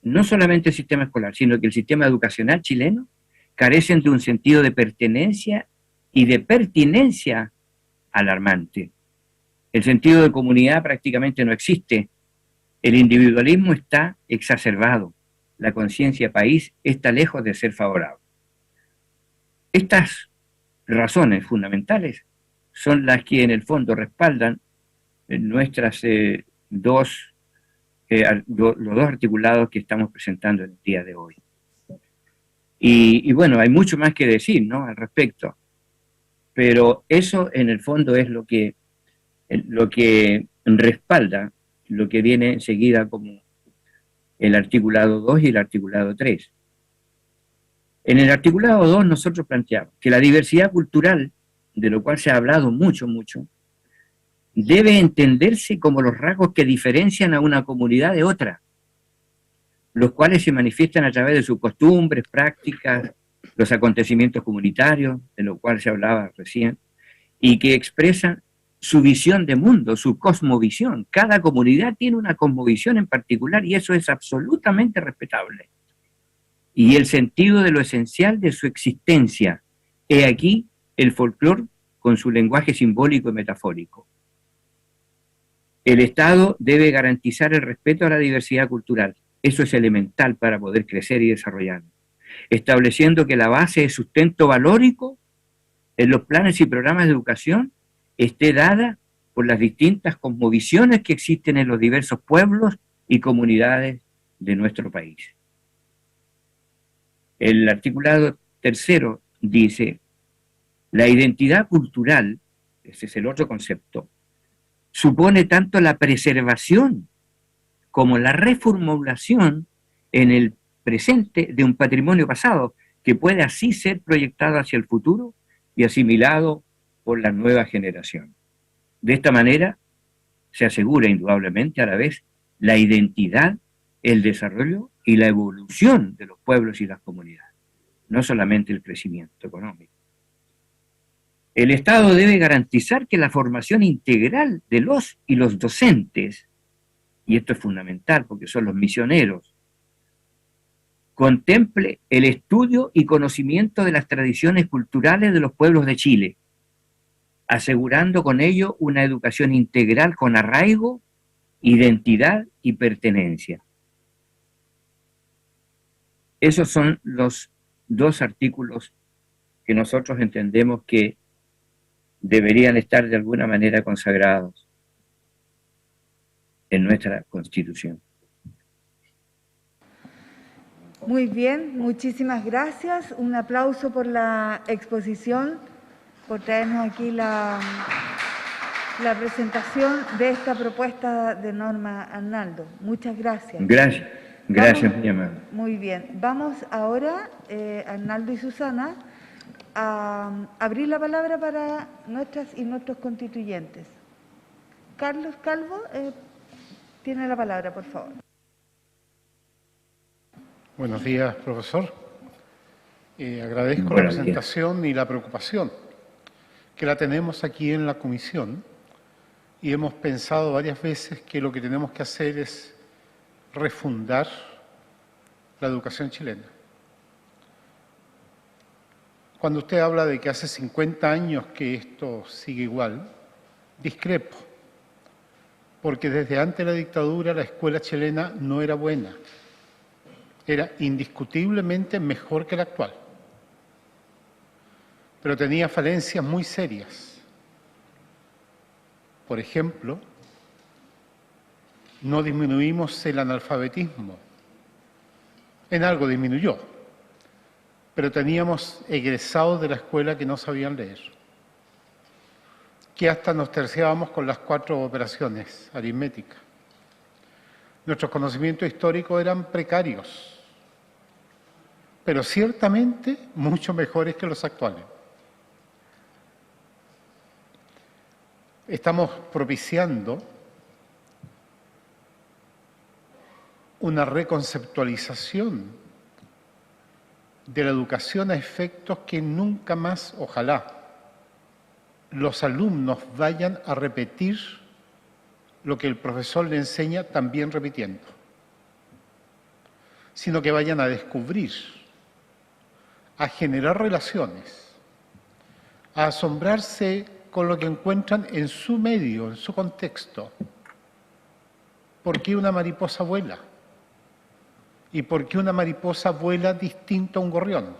no solamente el sistema escolar, sino que el sistema educacional chileno, carecen de un sentido de pertenencia y de pertinencia alarmante. El sentido de comunidad prácticamente no existe. El individualismo está exacerbado. La conciencia país está lejos de ser favorable. Estas razones fundamentales son las que en el fondo respaldan nuestras los dos articulados que estamos presentando en el día de hoy. Y bueno, hay mucho más que decir, ¿no?, al respecto, pero eso en el fondo es lo que respalda lo que viene enseguida como el articulado 2 y el articulado 3. En el articulado 2 nosotros planteamos que la diversidad cultural, de lo cual se ha hablado mucho, debe entenderse como los rasgos que diferencian a una comunidad de otra, los cuales se manifiestan a través de sus costumbres, prácticas, los acontecimientos comunitarios, de lo cual se hablaba recién, y que expresan su visión de mundo, su cosmovisión. Cada comunidad tiene una cosmovisión en particular y eso es absolutamente respetable. Y el sentido de lo esencial de su existencia. He aquí el folclore con su lenguaje simbólico y metafórico. El Estado debe garantizar el respeto a la diversidad cultural. Eso es elemental para poder crecer y desarrollarnos. Estableciendo que la base de sustento valórico en los planes y programas de educación esté dada por las distintas cosmovisiones que existen en los diversos pueblos y comunidades de nuestro país. El articulado tercero dice, la identidad cultural, ese es el otro concepto, supone tanto la preservación como la reformulación en el presente de un patrimonio pasado, que puede así ser proyectado hacia el futuro y asimilado por la nueva generación. De esta manera se asegura indudablemente a la vez la identidad, el desarrollo y la evolución de los pueblos y las comunidades, no solamente el crecimiento económico. El Estado debe garantizar que la formación integral de los y los docentes, y esto es fundamental porque son los misioneros, contemple el estudio y conocimiento de las tradiciones culturales de los pueblos de Chile, asegurando con ello una educación integral con arraigo, identidad y pertenencia. Esos son los dos artículos que nosotros entendemos que deberían estar de alguna manera consagrados en nuestra Constitución. Muy bien, muchísimas gracias. Un aplauso por la exposición, por traernos aquí la presentación de esta propuesta de norma, Arnaldo. Muchas gracias. Gracias, mi amado. Muy bien. Vamos ahora, Arnaldo y Susana, a abrir la palabra para nuestras y nuestros constituyentes. Carlos Calvo tiene la palabra, por favor. Buenos días, profesor. Agradezco la presentación y la preocupación que la tenemos aquí en la comisión y hemos pensado varias veces que lo que tenemos que hacer es refundar la educación chilena. Cuando usted habla de que hace 50 años que esto sigue igual, discrepo, porque desde antes de la dictadura la escuela chilena no era buena, era indiscutiblemente mejor que la actual, pero tenía falencias muy serias. Por ejemplo, no disminuimos el analfabetismo, en algo disminuyó, pero teníamos egresados de la escuela que no sabían leer, que hasta nos terciábamos con las 4 operaciones aritméticas. Nuestros conocimientos históricos eran precarios, pero ciertamente mucho mejores que los actuales. Estamos propiciando una reconceptualización de la educación a efectos que nunca más, ojalá, los alumnos vayan a repetir lo que el profesor le enseña también repitiendo, sino que vayan a descubrir, a generar relaciones, a asombrarse con lo que encuentran en su medio, en su contexto. ¿Por qué una mariposa vuela? ¿Y por qué una mariposa vuela distinto a un gorrión?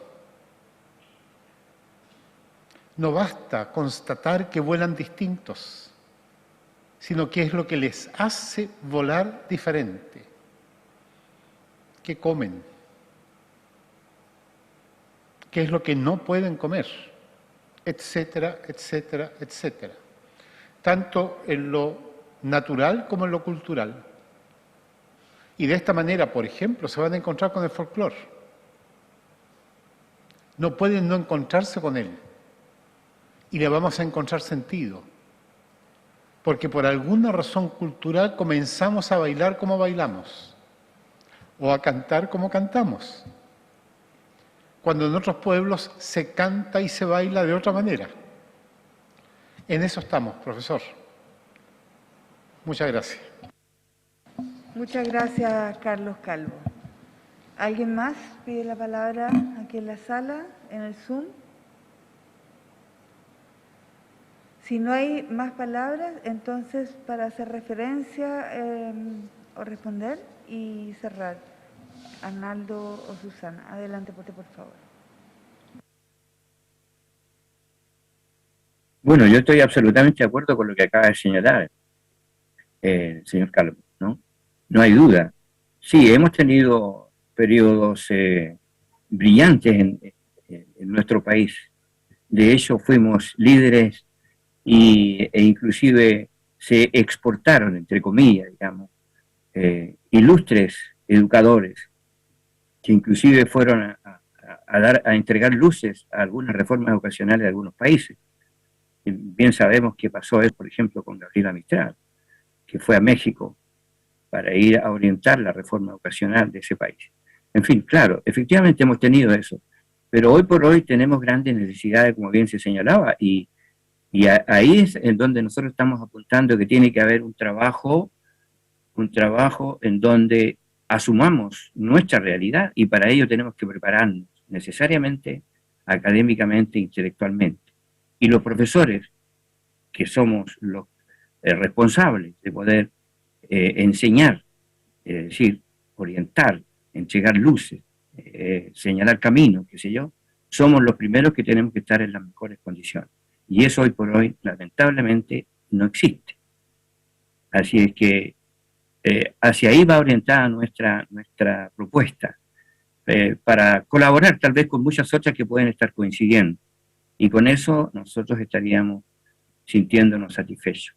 No basta constatar que vuelan distintos, sino qué es lo que les hace volar diferente. ¿Qué comen? ¿Qué es lo que no pueden comer? Etcétera, etcétera, etcétera. Tanto en lo natural como en lo cultural. Y de esta manera, por ejemplo, se van a encontrar con el folclore. No pueden no encontrarse con él. Y le vamos a encontrar sentido. Porque por alguna razón cultural comenzamos a bailar como bailamos. O a cantar como cantamos. Cuando en otros pueblos se canta y se baila de otra manera. En eso estamos, profesor. Muchas gracias. Muchas gracias, Carlos Calvo. ¿Alguien más pide la palabra aquí en la sala, en el Zoom? Si no hay más palabras, entonces para hacer referencia o responder y cerrar. Arnaldo o Susana, adelante, por favor. Bueno, yo estoy absolutamente de acuerdo con lo que acaba de señalar el señor Calvo, ¿no? No hay duda. Sí, hemos tenido periodos brillantes en nuestro país. De hecho, fuimos líderes e inclusive se exportaron, entre comillas, digamos, ilustres educadores que inclusive fueron a entregar luces a algunas reformas educacionales de algunos países. Bien sabemos qué pasó, por ejemplo, con Gabriela Mistral, que fue a México para ir a orientar la reforma educacional de ese país. En fin, claro, efectivamente hemos tenido eso, pero hoy por hoy tenemos grandes necesidades, como bien se señalaba, y ahí es en donde nosotros estamos apuntando que tiene que haber un trabajo en donde asumamos nuestra realidad, y para ello tenemos que prepararnos necesariamente, académicamente, intelectualmente. Y los profesores, que somos los responsables de poder enseñar, es decir, orientar, entregar luces, señalar caminos, qué sé yo, somos los primeros que tenemos que estar en las mejores condiciones. Y eso hoy por hoy, lamentablemente, no existe. Así es que hacia ahí va orientada nuestra propuesta, para colaborar tal vez con muchas otras que pueden estar coincidiendo. Y con eso nosotros estaríamos sintiéndonos satisfechos.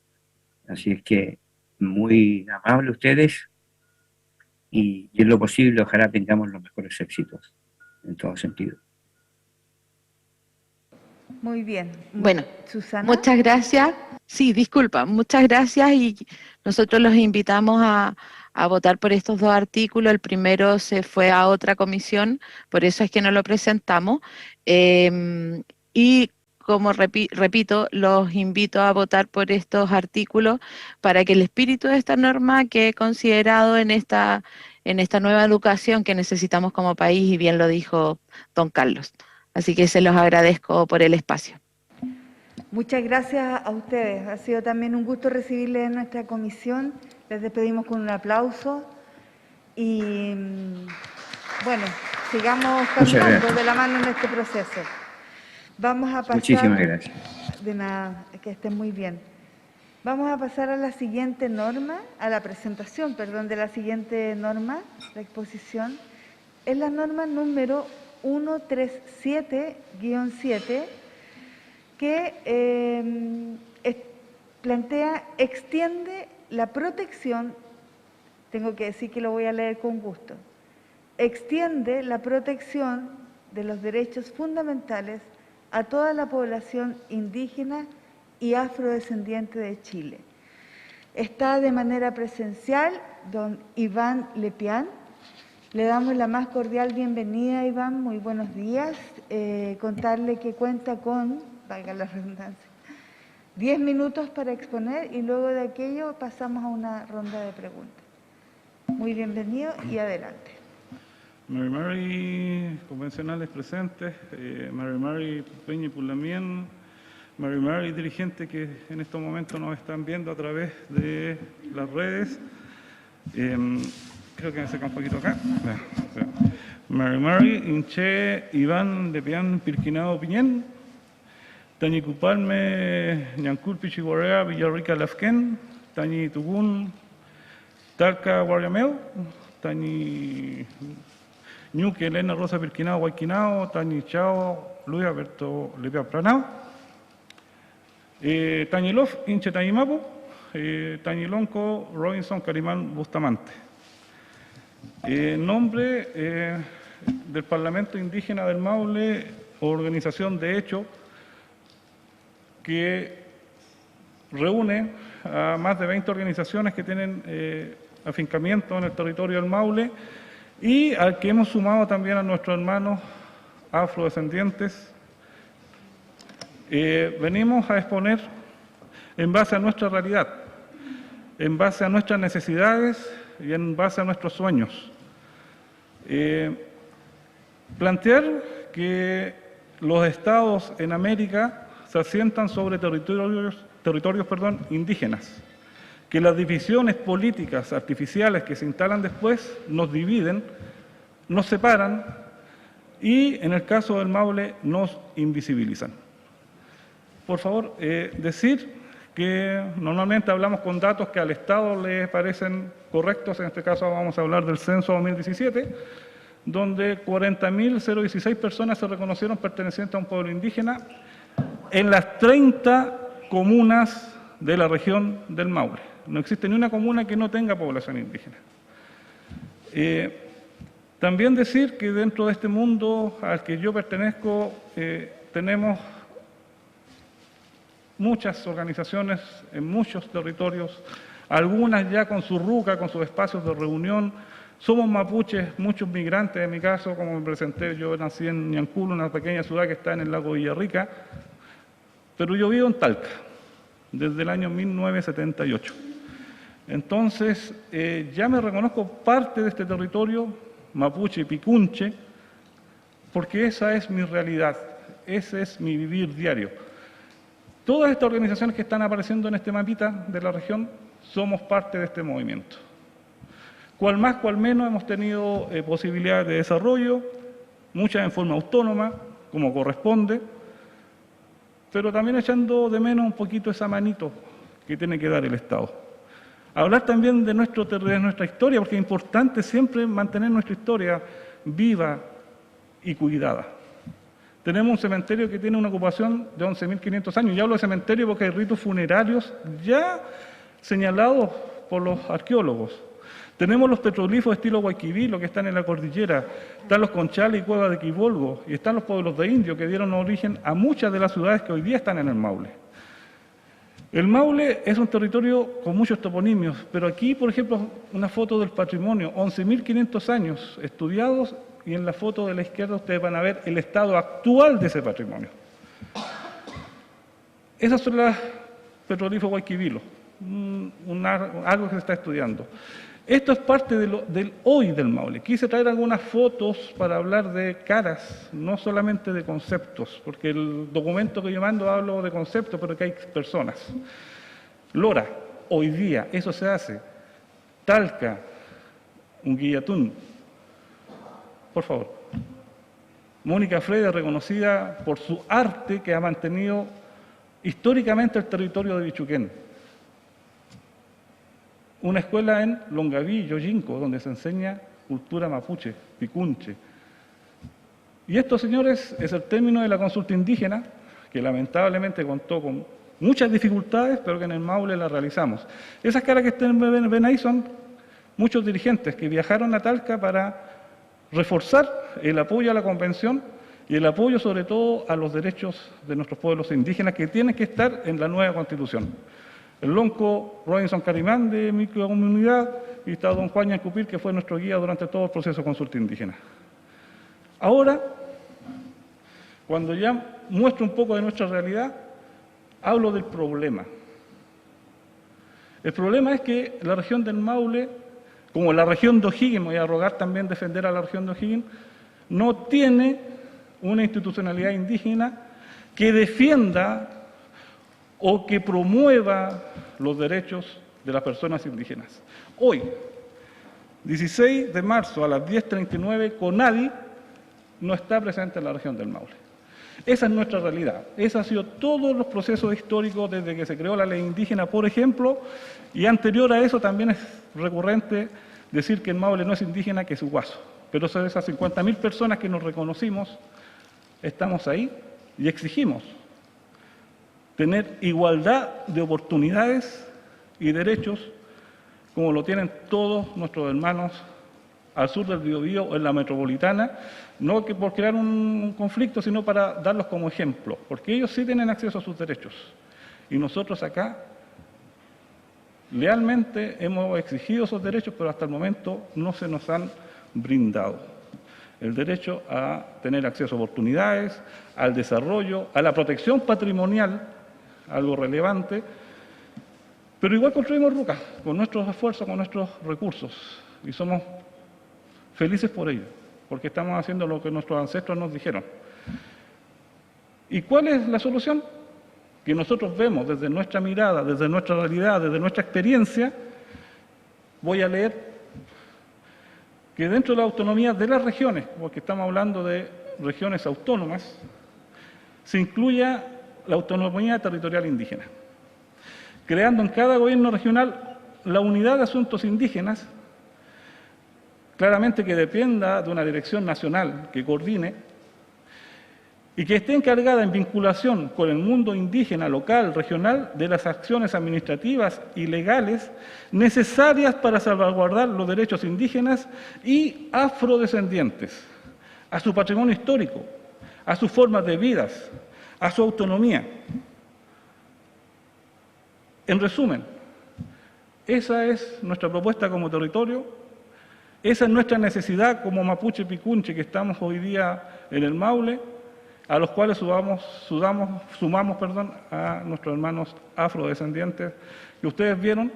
Así es que muy amables ustedes y en lo posible ojalá tengamos los mejores éxitos en todo sentido. Muy bien. Bueno, Susana. Muchas gracias. Sí, disculpa, muchas gracias y nosotros los invitamos a votar por estos dos artículos. El primero se fue a otra comisión, por eso es que no lo presentamos. Y como repito, los invito a votar por estos artículos para que el espíritu de esta norma quede considerado en esta nueva educación que necesitamos como país, y bien lo dijo don Carlos. Así que se los agradezco por el espacio. Muchas gracias a ustedes. Ha sido también un gusto recibirles en nuestra comisión. Les despedimos con un aplauso y, bueno, sigamos caminando de la mano en este proceso. Vamos a pasar... Muchísimas gracias. De nada, que estén muy bien. Vamos a pasar a la siguiente norma, a la presentación, perdón, de la siguiente norma, la exposición. Es la norma número 137-7, que extiende la protección, tengo que decir que lo voy a leer con gusto, extiende la protección de los derechos fundamentales a toda la población indígena y afrodescendiente de Chile. Está de manera presencial don Iván Lepián. Le damos la más cordial bienvenida, Iván, muy buenos días. Contarle que cuenta con, valga la redundancia, 10 minutos para exponer y luego de aquello pasamos a una ronda de preguntas. Muy bienvenido y adelante. Mari, convencionales presentes, Mari Peña y Pulamien, Mari, dirigentes que en estos momentos nos están viendo a través de las redes. Creo que me acerca un poquito acá. Mari, Inche, Iván, Lepián, Pirquinado, Piñén, Tañi Cupalme, Ñancul, Pichiguarea, Villarrica, Lafquén, Tañi Tugún, Talca, Guardiameo, Tañi Ñuque, Elena, Rosa, Pirquinado, Guayquinao, Tañi Chao, Luis Alberto, Lepián, Planao, Tañi Lof, Inche, Tañi Mapo, Tañi Lonco, Robinson, Carimán, Bustamante. En nombre del Parlamento Indígena del Maule, organización de hecho que reúne a más de 20 organizaciones que tienen afincamiento en el territorio del Maule y al que hemos sumado también a nuestros hermanos afrodescendientes. Venimos a exponer en base a nuestra realidad, en base a nuestras necesidades y en base a nuestros sueños. Plantear que los estados en América se asientan sobre territorios indígenas, que las divisiones políticas artificiales que se instalan después nos dividen, nos separan y, en el caso del Maule, nos invisibilizan. Por favor, decir que normalmente hablamos con datos que al Estado le parecen correctos, en este caso vamos a hablar del censo 2017, donde 40.016 personas se reconocieron pertenecientes a un pueblo indígena en las 30 comunas de la región del Maule. No existe ni una comuna que no tenga población indígena. También decir que dentro de este mundo al que yo pertenezco tenemos muchas organizaciones en muchos territorios, algunas ya con su ruca, con sus espacios de reunión. Somos mapuches, muchos migrantes, en mi caso, como me presenté, yo nací en Ñanculo, una pequeña ciudad que está en el lago Villarrica, pero yo vivo en Talca, desde el año 1978. Entonces, ya me reconozco parte de este territorio, mapuche y picunche, porque esa es mi realidad, ese es mi vivir diario. Todas estas organizaciones que están apareciendo en este mapita de la región, somos parte de este movimiento. Cual más, cual menos, hemos tenido posibilidades de desarrollo, muchas en forma autónoma, como corresponde, pero también echando de menos un poquito esa manito que tiene que dar el Estado. Hablar también de nuestra historia, porque es importante siempre mantener nuestra historia viva y cuidada. Tenemos un cementerio que tiene una ocupación de 11.500 años. Y hablo de cementerio porque hay ritos funerarios ya señalados por los arqueólogos. Tenemos los petroglifos de estilo Guayquivilo que están en la cordillera, están los conchales y cuevas de Quibolgo, y están los pueblos de indios que dieron origen a muchas de las ciudades que hoy día están en el Maule. El Maule es un territorio con muchos toponimios, pero aquí, por ejemplo, una foto del patrimonio, 11.500 años estudiados, y en la foto de la izquierda ustedes van a ver el estado actual de ese patrimonio. Esas son las petroglifos Guayquivilo, algo que se está estudiando. Esto es parte del hoy del Maule. Quise traer algunas fotos para hablar de caras, no solamente de conceptos, porque el documento que yo mando hablo de conceptos, pero que hay personas. Lora, hoy día, eso se hace. Talca, Unguillatún. Por favor. Mónica Freire, reconocida por su arte que ha mantenido históricamente el territorio de Bichuquén. Una escuela en Longaví, Yoyinco, donde se enseña cultura mapuche, picunche. Y esto, señores, es el término de la consulta indígena, que lamentablemente contó con muchas dificultades, pero que en el Maule la realizamos. Esas caras que ustedes ven ahí son muchos dirigentes que viajaron a Talca para reforzar el apoyo a la convención y el apoyo sobre todo a los derechos de nuestros pueblos indígenas que tienen que estar en la nueva Constitución. El lonco Robinson Carimán de Microcomunidad y está don Juan Yancupir, que fue nuestro guía durante todo el proceso de consulta indígena. Ahora, cuando ya muestro un poco de nuestra realidad, hablo del problema. El problema es que la región del Maule, como la región de O'Higgins, me voy a rogar también defender a la región de O'Higgins, no tiene una institucionalidad indígena que defienda o que promueva los derechos de las personas indígenas. Hoy, 16 de marzo a las 10:39, CONADI no está presente en la región del Maule. Esa es nuestra realidad. Ese ha sido todos los procesos históricos desde que se creó la ley indígena, por ejemplo, y anterior a eso también es recurrente decir que el Maule no es indígena, que es huaso. Pero son esas 50.000 personas que nos reconocimos, estamos ahí y exigimos tener igualdad de oportunidades y derechos como lo tienen todos nuestros hermanos al sur del Biobío o en la metropolitana, no que por crear un conflicto, sino para darlos como ejemplo, porque ellos sí tienen acceso a sus derechos. Y nosotros acá lealmente hemos exigido esos derechos, pero hasta el momento no se nos han brindado. El derecho a tener acceso a oportunidades, al desarrollo, a la protección patrimonial, algo relevante, Pero igual construimos rucas, con nuestros esfuerzos, con nuestros recursos, y somos felices por ello, porque estamos haciendo lo que nuestros ancestros nos dijeron. ¿Y cuál es la solución? Que nosotros vemos desde nuestra mirada, desde nuestra realidad, desde nuestra experiencia. Voy a leer que dentro de la autonomía de las regiones, porque estamos hablando de regiones autónomas, se incluya la autonomía territorial indígena, creando en cada gobierno regional la unidad de asuntos indígenas, claramente que dependa de una dirección nacional que coordine y que esté encargada en vinculación con el mundo indígena local, regional, de las acciones administrativas y legales necesarias para salvaguardar los derechos indígenas y afrodescendientes, a su patrimonio histórico, a sus formas de vida, a su autonomía. En resumen, esa es nuestra propuesta como territorio, esa es nuestra necesidad como mapuche picunche que estamos hoy día en el Maule, a los cuales sumamos a nuestros hermanos afrodescendientes que ustedes vieron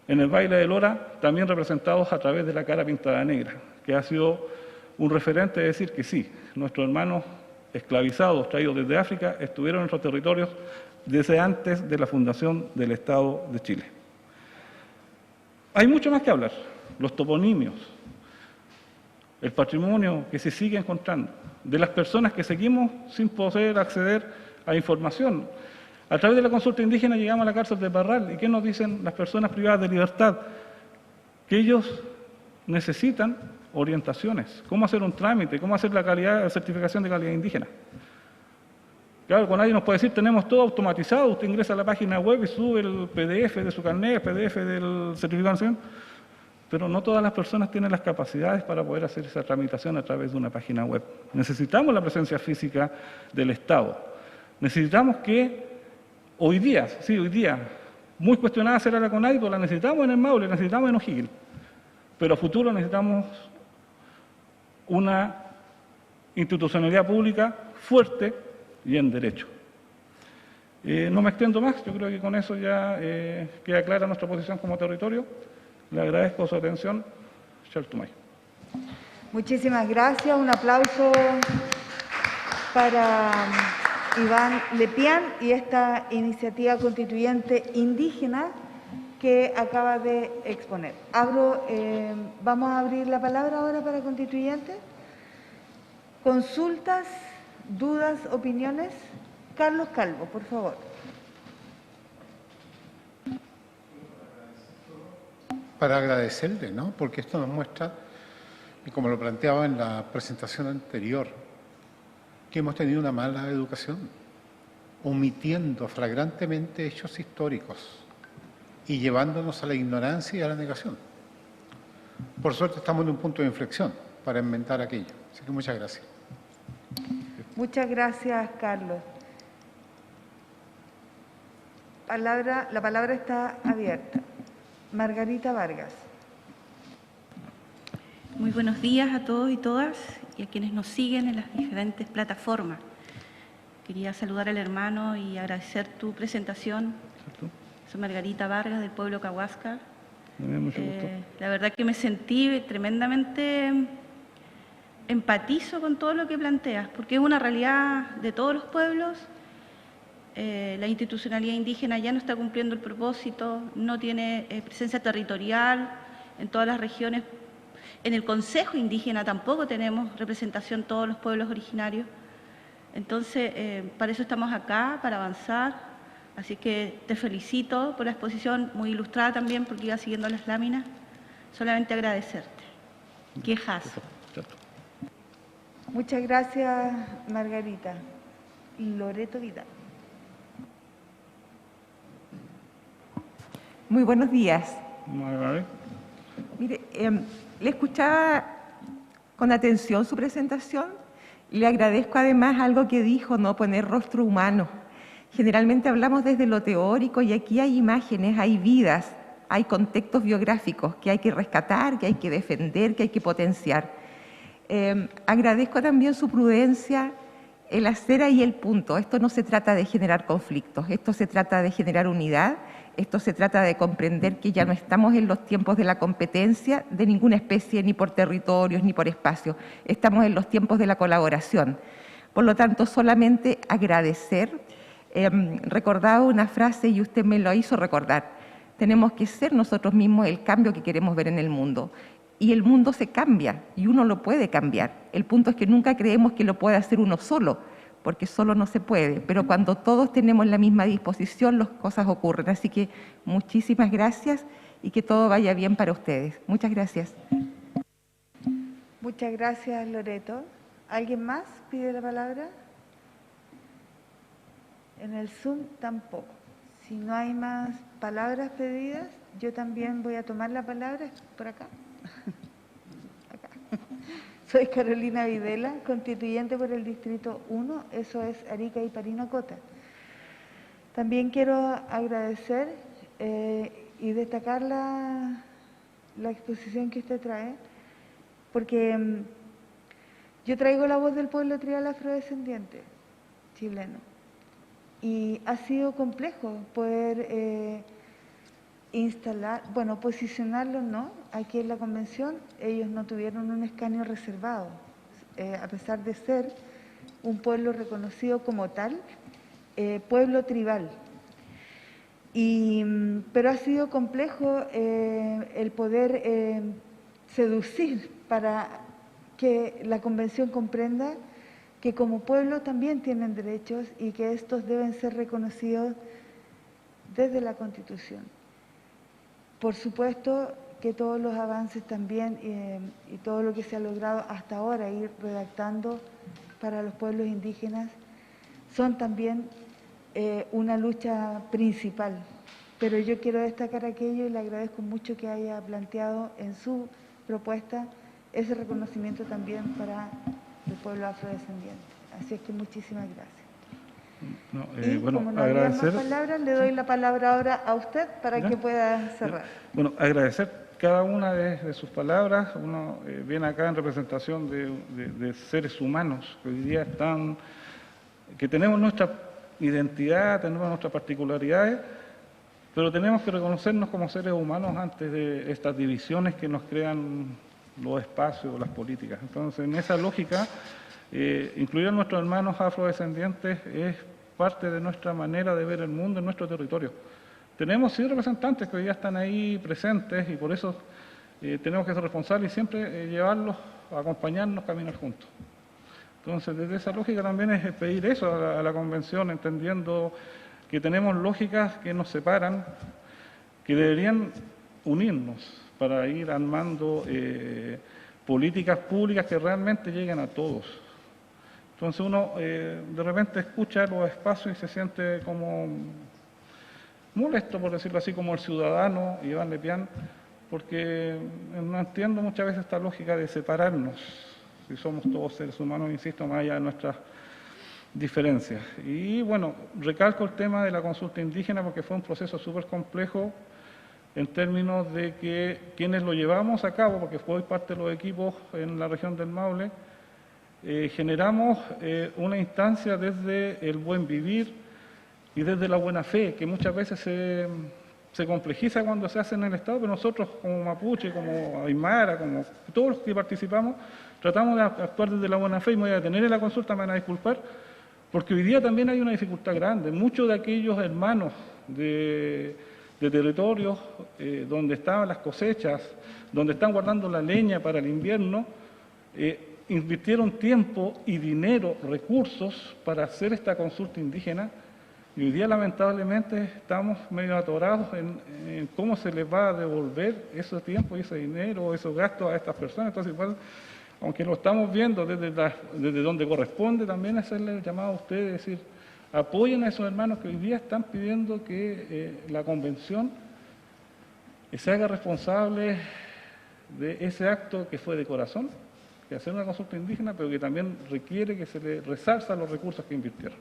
en el baile de Lora, también representados a través de la cara pintada negra, que ha sido un referente de decir que sí, nuestros hermanos esclavizados traídos desde África estuvieron en nuestros territorios desde antes de la fundación del Estado de Chile. Hay mucho más que hablar, los toponimios, el patrimonio que se sigue encontrando, de las personas que seguimos sin poder acceder a información. A través de la consulta indígena llegamos a la cárcel de Parral. ¿Y qué nos dicen las personas privadas de libertad? Que ellos necesitan orientaciones, cómo hacer un trámite, cómo hacer la certificación de calidad indígena. Claro, con nadie nos puede decir, tenemos todo automatizado, usted ingresa a la página web y sube el PDF de su carnet, el PDF del certificado de nación, pero no todas las personas tienen las capacidades para poder hacer esa tramitación a través de una página web. Necesitamos la presencia física del Estado. Necesitamos que hoy día, muy cuestionada será la CONADI, pero la necesitamos en el Maule, la necesitamos en O'Higgins. Pero a futuro necesitamos una institucionalidad pública fuerte y en derecho. No me extiendo más, yo creo que con eso ya queda clara nuestra posición como territorio. Le agradezco su atención. Chaltumay. Muchísimas gracias. Un aplauso para Iván Lepián y esta iniciativa constituyente indígena que acaba de exponer. Vamos a abrir la palabra ahora para constituyentes. Consultas, dudas, opiniones. Carlos Calvo, por favor. Para agradecerle, ¿no? Porque esto nos muestra, y como lo planteaba en la presentación anterior, que hemos tenido una mala educación, omitiendo flagrantemente hechos históricos y llevándonos a la ignorancia y a la negación. Por suerte estamos en un punto de inflexión para inventar aquello. Así que muchas gracias. Muchas gracias, Carlos. La palabra está abierta. Margarita Vargas. Muy buenos días a todos y todas y a quienes nos siguen en las diferentes plataformas. Quería saludar al hermano y agradecer tu presentación. Soy Margarita Vargas, del pueblo Cahuasca. Mucho gusto. La verdad que me sentí tremendamente, empatizo con todo lo que planteas, porque es una realidad de todos los pueblos. La institucionalidad indígena ya no está cumpliendo el propósito, no tiene presencia territorial en todas las regiones. En el Consejo Indígena tampoco tenemos representación todos los pueblos originarios. Entonces, para eso estamos acá, para avanzar. Así que te felicito por la exposición, muy ilustrada también, porque iba siguiendo las láminas. Solamente agradecerte. Quejas. Muchas gracias, Margarita. Loreto Vidal. Muy buenos días. Mire, le escuchaba con atención su presentación y le agradezco además algo que dijo, no poner rostro humano. Generalmente hablamos desde lo teórico y aquí hay imágenes, hay vidas, hay contextos biográficos que hay que rescatar, que hay que defender, que hay que potenciar. Agradezco también su prudencia el hacer ahí el punto. Esto no se trata de generar conflictos, esto se trata de generar unidad, esto se trata de comprender que ya no estamos en los tiempos de la competencia de ninguna especie, ni por territorios, ni por espacio. Estamos en los tiempos de la colaboración. Por lo tanto, solamente agradecer. Recordaba una frase y usted me lo hizo recordar. Tenemos que ser nosotros mismos el cambio que queremos ver en el mundo. Y el mundo se cambia y uno lo puede cambiar. El punto es que nunca creemos que lo puede hacer uno solo, porque solo no se puede. Pero cuando todos tenemos la misma disposición, las cosas ocurren. Así que muchísimas gracias y que todo vaya bien para ustedes. Muchas gracias. Muchas gracias, Loreto. ¿Alguien más pide la palabra? En el Zoom tampoco. Si no hay más palabras pedidas, yo también voy a tomar la palabra por acá. Acá. Soy Carolina Videla, constituyente por el Distrito 1, eso es Arica y Parinacota. También quiero agradecer y destacar la exposición que usted trae, porque yo traigo la voz del pueblo tribal afrodescendiente chileno y ha sido complejo poder posicionarlos, ¿no? Aquí en la convención. Ellos no tuvieron un escaño reservado, a pesar de ser un pueblo reconocido como tal, pueblo tribal. Pero ha sido complejo el poder seducir para que la convención comprenda que como pueblo también tienen derechos y que estos deben ser reconocidos desde la Constitución. Por supuesto que todos los avances también y todo lo que se ha logrado hasta ahora ir redactando para los pueblos indígenas son también una lucha principal. Pero yo quiero destacar aquello y le agradezco mucho que haya planteado en su propuesta ese reconocimiento también para el pueblo afrodescendiente. Así es que muchísimas gracias. Y como no había más palabras, le doy la palabra ahora a usted para que pueda cerrar. Bueno, agradecer cada una de sus palabras. Uno viene acá en representación de seres humanos que hoy día están, que tenemos nuestra identidad, tenemos nuestras particularidades, pero tenemos que reconocernos como seres humanos antes de estas divisiones que nos crean los espacios, las políticas. Entonces, en esa lógica, incluir a nuestros hermanos afrodescendientes es parte de nuestra manera de ver el mundo en nuestro territorio. Tenemos sí representantes que hoy ya están ahí presentes y por eso tenemos que ser responsables y siempre llevarlos, acompañarnos, caminar juntos. Entonces, desde esa lógica también es pedir eso a la convención, entendiendo que tenemos lógicas que nos separan, que deberían unirnos para ir armando políticas públicas que realmente lleguen a todos. Entonces uno de repente escucha los espacios y se siente como molesto, por decirlo así, como el ciudadano Iván Lepián, porque no entiendo muchas veces esta lógica de separarnos, si somos todos seres humanos, insisto, más allá de nuestras diferencias. Y bueno, recalco el tema de la consulta indígena porque fue un proceso súper complejo en términos de que quienes lo llevamos a cabo, porque fue parte de los equipos en la región del Maule, generamos una instancia desde el buen vivir y desde la buena fe, que muchas veces se complejiza cuando se hace en el Estado, pero nosotros como mapuche, como aymara, como todos los que participamos, tratamos de actuar desde la buena fe y me voy a detener en la consulta, me van a disculpar, porque hoy día también hay una dificultad grande. Muchos de aquellos hermanos de territorios donde estaban las cosechas, donde están guardando la leña para el invierno, invirtieron tiempo y dinero, recursos para hacer esta consulta indígena y hoy día lamentablemente estamos medio atorados en cómo se les va a devolver ese tiempo y ese dinero, esos gastos a estas personas. Entonces igual, aunque lo estamos viendo desde donde corresponde, también hacerle el llamado a ustedes, decir, apoyen a esos hermanos que hoy día están pidiendo que la convención se haga responsable de ese acto que fue de corazón, que hacer una consulta indígena, pero que también requiere que se le resarza los recursos que invirtieron.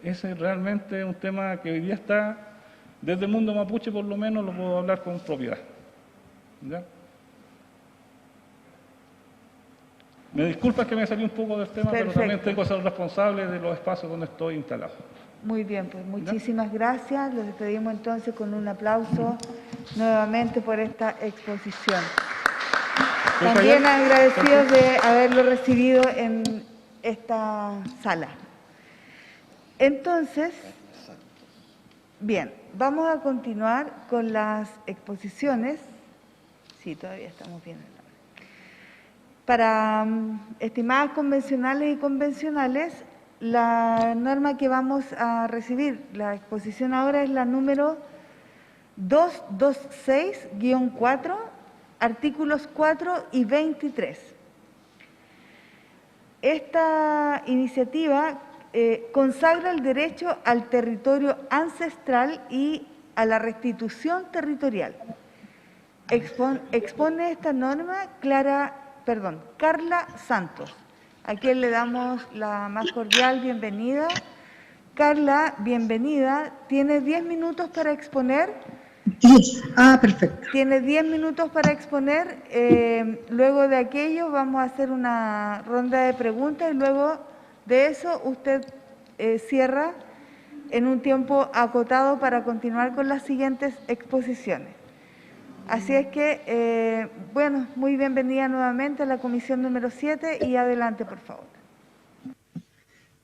Ese es realmente un tema que hoy día está, desde el mundo mapuche por lo menos lo puedo hablar con propiedad. ¿Ya? Me disculpa que me salí un poco del tema, Perfecto. pero también tengo que ser responsable de los espacios donde estoy instalado. Muy bien, pues muchísimas gracias. Los despedimos entonces con un aplauso nuevamente por esta exposición. También agradecidos de haberlo recibido en esta sala. Entonces, bien, vamos a continuar con las exposiciones. Sí, todavía estamos bien. Para estimadas convencionales y convencionales, la norma que vamos a recibir, la exposición ahora es la número 226-4, artículos 4 y 23. Esta iniciativa consagra el derecho al territorio ancestral y a la restitución territorial. Expone esta norma Carla Santos, a quien le damos la más cordial bienvenida. Carla, bienvenida. Tiene 10 minutos para exponer. 10. Perfecto. Tiene 10 minutos para exponer. Luego de aquello vamos a hacer una ronda de preguntas y luego de eso usted cierra en un tiempo acotado para continuar con las siguientes exposiciones. Así es que, bueno, muy bienvenida nuevamente a la comisión número 7 y adelante, por favor.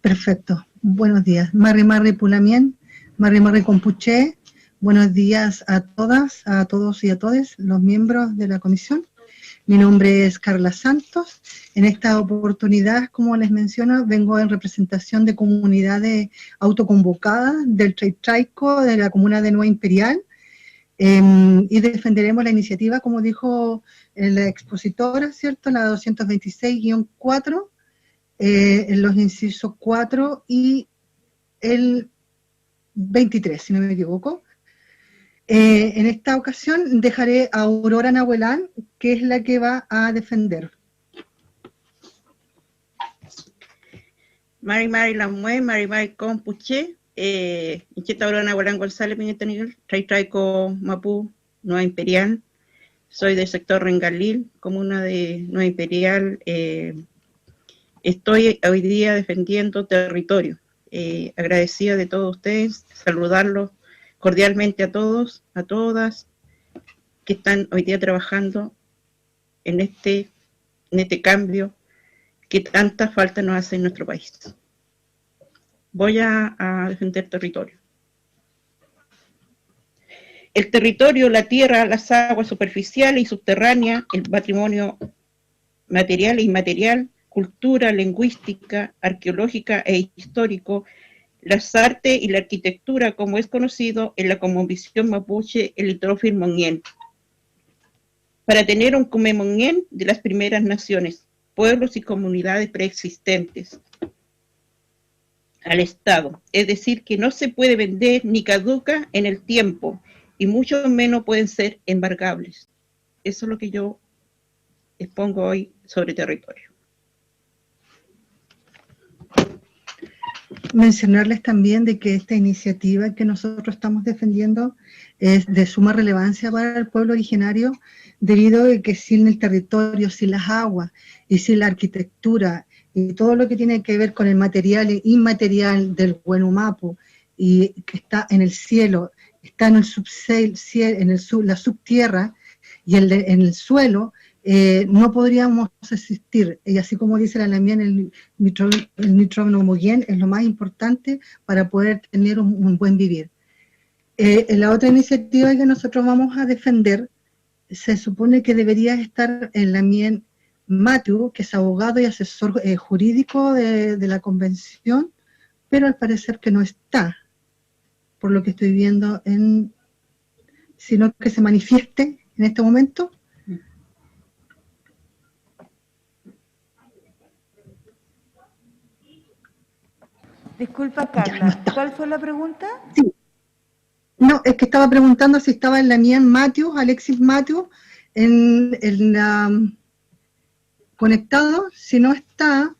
Perfecto. Buenos días. Marri Pulamien, Marri Compuché. Buenos días a todas, a todos y a todes los miembros de la comisión. Mi nombre es Carla Santos. En esta oportunidad, como les menciono, vengo en representación de comunidades autoconvocadas del Traico de la comuna de Nueva Imperial. Y defenderemos la iniciativa, como dijo la expositora, ¿cierto? La 226-4, en los incisos 4 y el 23, si no me equivoco. En esta ocasión dejaré a Aurora Nahuelán, que es la que va a defender. Mari Lamue, Mari Compuche. Incheta Aurora Nahuelán González Piñetanil, Traico Mapú, Nueva Imperial. Soy del sector Rengalil, comuna de Nueva Imperial. Estoy hoy día defendiendo territorio. Agradecida de todos ustedes, saludarlos cordialmente a todos, a todas que están hoy día trabajando en este cambio que tanta falta nos hace en nuestro país. Voy a defender territorio. El territorio, la tierra, las aguas superficiales y subterráneas, el patrimonio material e inmaterial, cultura, lingüística, arqueológica e histórico, las artes y la arquitectura, como es conocido en la cosmovisión mapuche, el Litrofirmonien. Para tener un Cumemonien de las primeras naciones, pueblos y comunidades preexistentes al Estado, es decir, que no se puede vender ni caduca en el tiempo, y mucho menos pueden ser embargables. Eso es lo que yo expongo hoy sobre territorio. Mencionarles también de que esta iniciativa que nosotros estamos defendiendo es de suma relevancia para el pueblo originario, debido a que sin el territorio, sin las aguas y sin la arquitectura y todo lo que tiene que ver con el material e inmaterial del Huenumapu, y que está en el cielo, está en el la subtierra y en el suelo, no podríamos existir. Y así como dice la Lamien, el nitromoguien es lo más importante para poder tener un buen vivir. La otra iniciativa que nosotros vamos a defender, se supone que debería estar en Lamien Matthew, que es abogado y asesor jurídico de la convención, pero al parecer que no está, por lo que estoy viendo, sino que se manifieste en este momento. Disculpa, Carla, ¿cuál fue la pregunta? Sí. No, es que estaba preguntando si estaba en Lamien Matthew, Alexis Matthew, conectado. Si no está,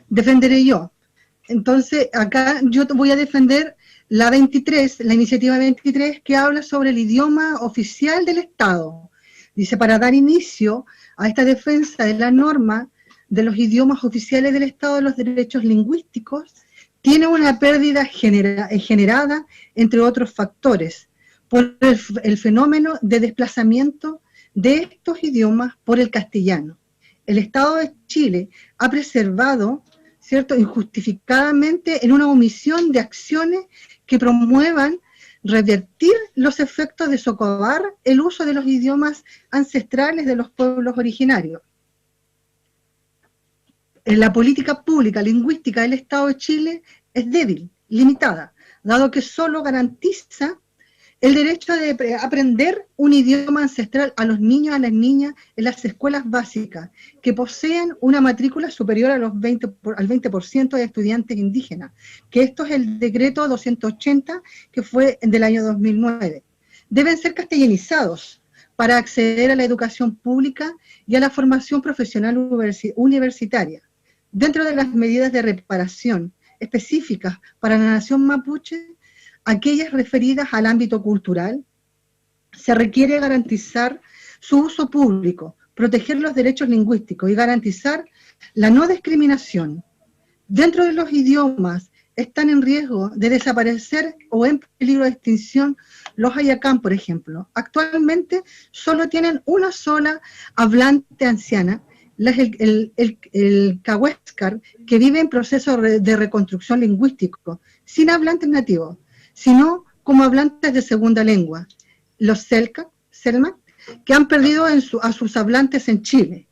defenderé yo. Entonces, acá yo voy a defender la 23, la iniciativa 23, que habla sobre el idioma oficial del Estado. Dice, para dar inicio a esta defensa de la norma, de los idiomas oficiales del Estado de los derechos lingüísticos tiene una pérdida generada, entre otros factores, por el fenómeno de desplazamiento de estos idiomas por el castellano. El Estado de Chile ha preservado, ¿cierto?, injustificadamente en una omisión de acciones que promuevan revertir los efectos de socavar el uso de los idiomas ancestrales de los pueblos originarios. La política pública lingüística del Estado de Chile es débil, limitada, dado que solo garantiza el derecho de aprender un idioma ancestral a los niños y a las niñas en las escuelas básicas, que poseen una matrícula superior a al 20% de estudiantes indígenas, que esto es el decreto 280, que fue del año 2009. Deben ser castellanizados para acceder a la educación pública y a la formación profesional universitaria. Dentro de las medidas de reparación específicas para la nación mapuche, aquellas referidas al ámbito cultural, se requiere garantizar su uso público, proteger los derechos lingüísticos y garantizar la no discriminación. Dentro de los idiomas están en riesgo de desaparecer o en peligro de extinción los ayacán, por ejemplo. Actualmente solo tienen una sola hablante anciana, el cahuéscar, que vive en proceso de reconstrucción lingüístico, sin hablantes nativos, sino como hablantes de segunda lengua, los selknam, que han perdido a sus hablantes en Chile,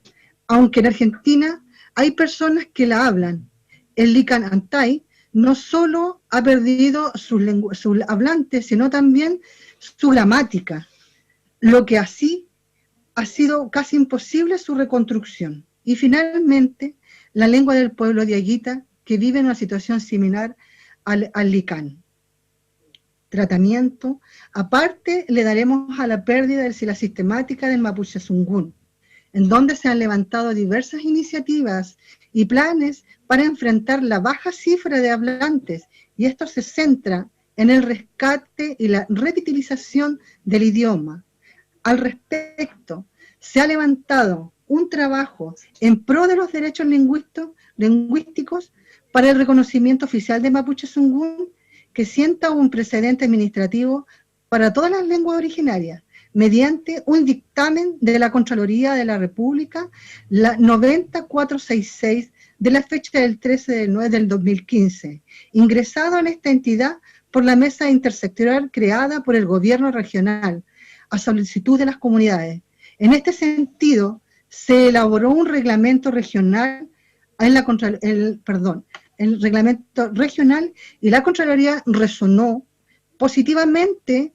aunque en Argentina hay personas que la hablan. El lican antay no solo ha perdido sus hablantes, sino también su gramática, lo que así ha sido casi imposible su reconstrucción. Y finalmente, la lengua del pueblo de Aguita, que vive en una situación similar al lican. Tratamiento. Aparte, le daremos a la pérdida de la sistemática del mapuche zungún, en donde se han levantado diversas iniciativas y planes para enfrentar la baja cifra de hablantes, y esto se centra en el rescate y la revitalización del idioma. Al respecto, se ha levantado un trabajo en pro de los derechos lingüísticos para el reconocimiento oficial de mapuche zungún, que sienta un precedente administrativo para todas las lenguas originarias, mediante un dictamen de la Contraloría de la República, la 90466, de la fecha del 13/9 del 2015, ingresado en esta entidad por la Mesa Intersectorial creada por el Gobierno Regional, a solicitud de las comunidades. En este sentido, se elaboró un reglamento regional el reglamento regional, y la Contraloría resonó positivamente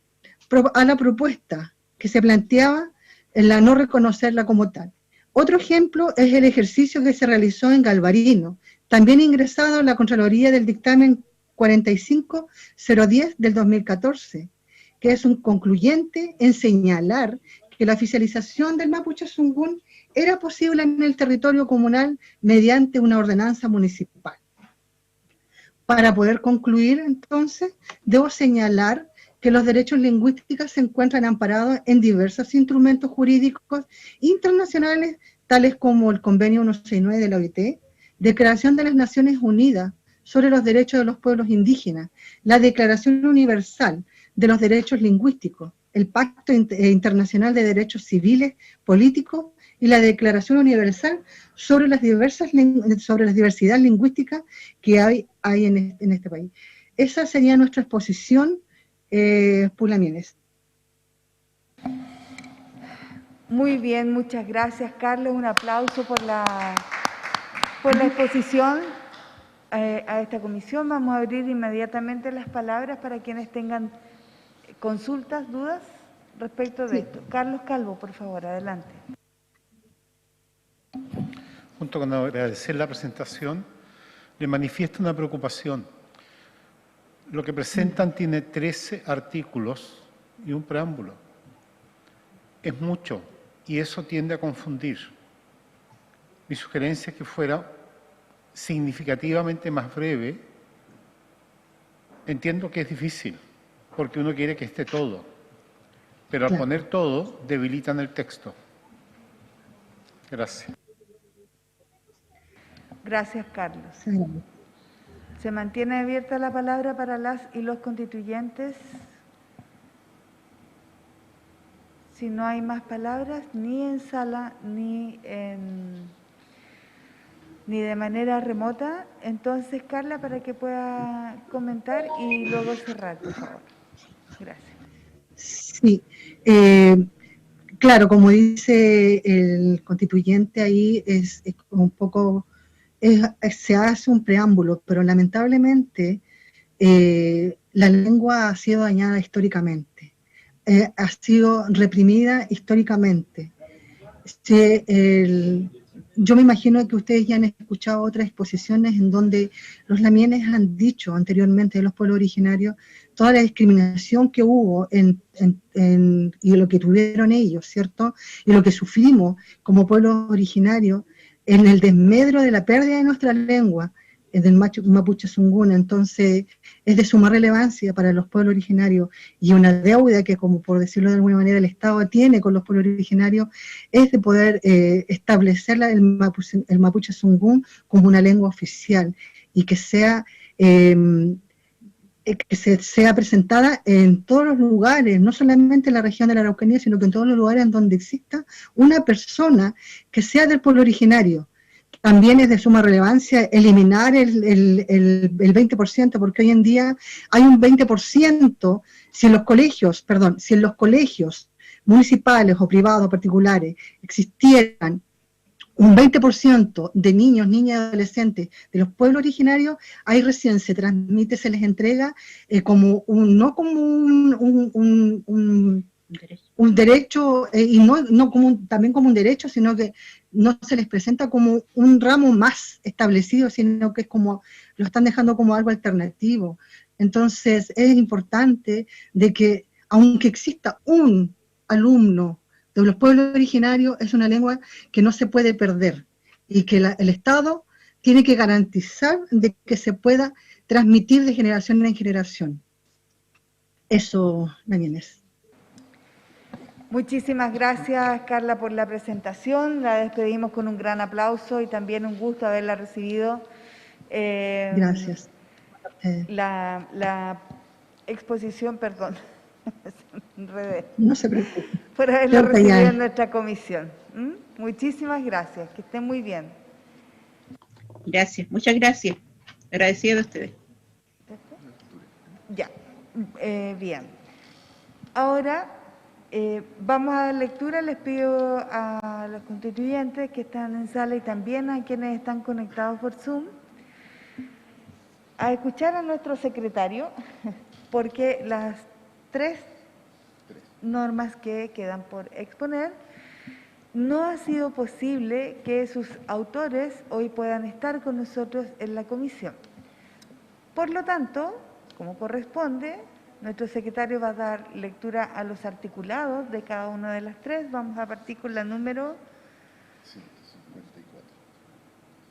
a la propuesta que se planteaba en la no reconocerla como tal. Otro ejemplo es el ejercicio que se realizó en Galvarino, también ingresado en la Contraloría del dictamen 45010 del 2014, que es un concluyente en señalar que la oficialización del mapuche zungún era posible en el territorio comunal mediante una ordenanza municipal. Para poder concluir, entonces, debo señalar que los derechos lingüísticos se encuentran amparados en diversos instrumentos jurídicos internacionales, tales como el Convenio 169 de la OIT, Declaración de las Naciones Unidas sobre los Derechos de los Pueblos Indígenas, la Declaración Universal de los Derechos Lingüísticos, el Pacto Internacional de Derechos Civiles, Políticos y la Declaración Universal sobre la diversidad lingüística que hay en este país. Esa sería nuestra exposición, Pulamienes. Muy bien, muchas gracias, Carlos. Un aplauso por la exposición a esta comisión. Vamos a abrir inmediatamente las palabras para quienes tengan consultas, dudas respecto de esto. Carlos Calvo, por favor, adelante. Junto con agradecer la presentación, le manifiesto una preocupación. Lo que presentan tiene 13 artículos y un preámbulo. Es mucho y eso tiende a confundir. Mi sugerencia es que fuera significativamente más breve. Entiendo que es difícil, porque uno quiere que esté todo, pero al poner todo, debilitan el texto. Gracias. Gracias, Carlos. Sí. ¿Se mantiene abierta la palabra para las y los constituyentes? Si no hay más palabras, ni en sala, ni de manera remota, entonces, Carla, para que pueda comentar y luego cerrar, por favor. Gracias. Sí, claro, como dice el constituyente ahí, es un poco, se hace un preámbulo, pero lamentablemente la lengua ha sido dañada históricamente, ha sido reprimida históricamente. Yo me imagino que ustedes ya han escuchado otras exposiciones en donde los lamienes han dicho anteriormente de los pueblos originarios toda la discriminación que hubo y lo que tuvieron ellos, ¿cierto? Y lo que sufrimos como pueblos originarios en el desmedro de la pérdida de nuestra lengua, del mapuche zungún. Entonces es de suma relevancia para los pueblos originarios y una deuda que, como por decirlo de alguna manera, el Estado tiene con los pueblos originarios, es de poder establecer el mapuche zungún como una lengua oficial y que sea presentada en todos los lugares, no solamente en la región de la Araucanía, sino que en todos los lugares en donde exista una persona que sea del pueblo originario. También es de suma relevancia eliminar el 20%, porque hoy en día hay un 20%, si en los colegios municipales o privados o particulares existieran un 20% de niños, niñas y adolescentes de los pueblos originarios, ahí recién se transmite, se les entrega como no como un derecho, y no como también como un derecho, sino que no se les presenta como un ramo más establecido, sino que es como, lo están dejando como algo alternativo. Entonces es importante de que, aunque exista un alumno de los pueblos originarios, es una lengua que no se puede perder, y que el Estado tiene que garantizar de que se pueda transmitir de generación en generación. Eso también es. Muchísimas gracias, Carla, por la presentación. La despedimos con un gran aplauso y también un gusto haberla recibido. Gracias. La exposición, perdón, no se preocupe. Por haberla recibido en nuestra comisión. Muchísimas gracias, que estén muy bien. Gracias, muchas gracias. Agradecida de ustedes. Ya, bien. Ahora vamos a dar lectura. Les pido a los constituyentes que están en sala y también a quienes están conectados por Zoom a escuchar a nuestro secretario, porque las tres normas que quedan por exponer, no ha sido posible que sus autores hoy puedan estar con nosotros en la comisión. Por lo tanto, como corresponde, nuestro secretario va a dar lectura a los articulados de cada una de las tres. Vamos a partir con la número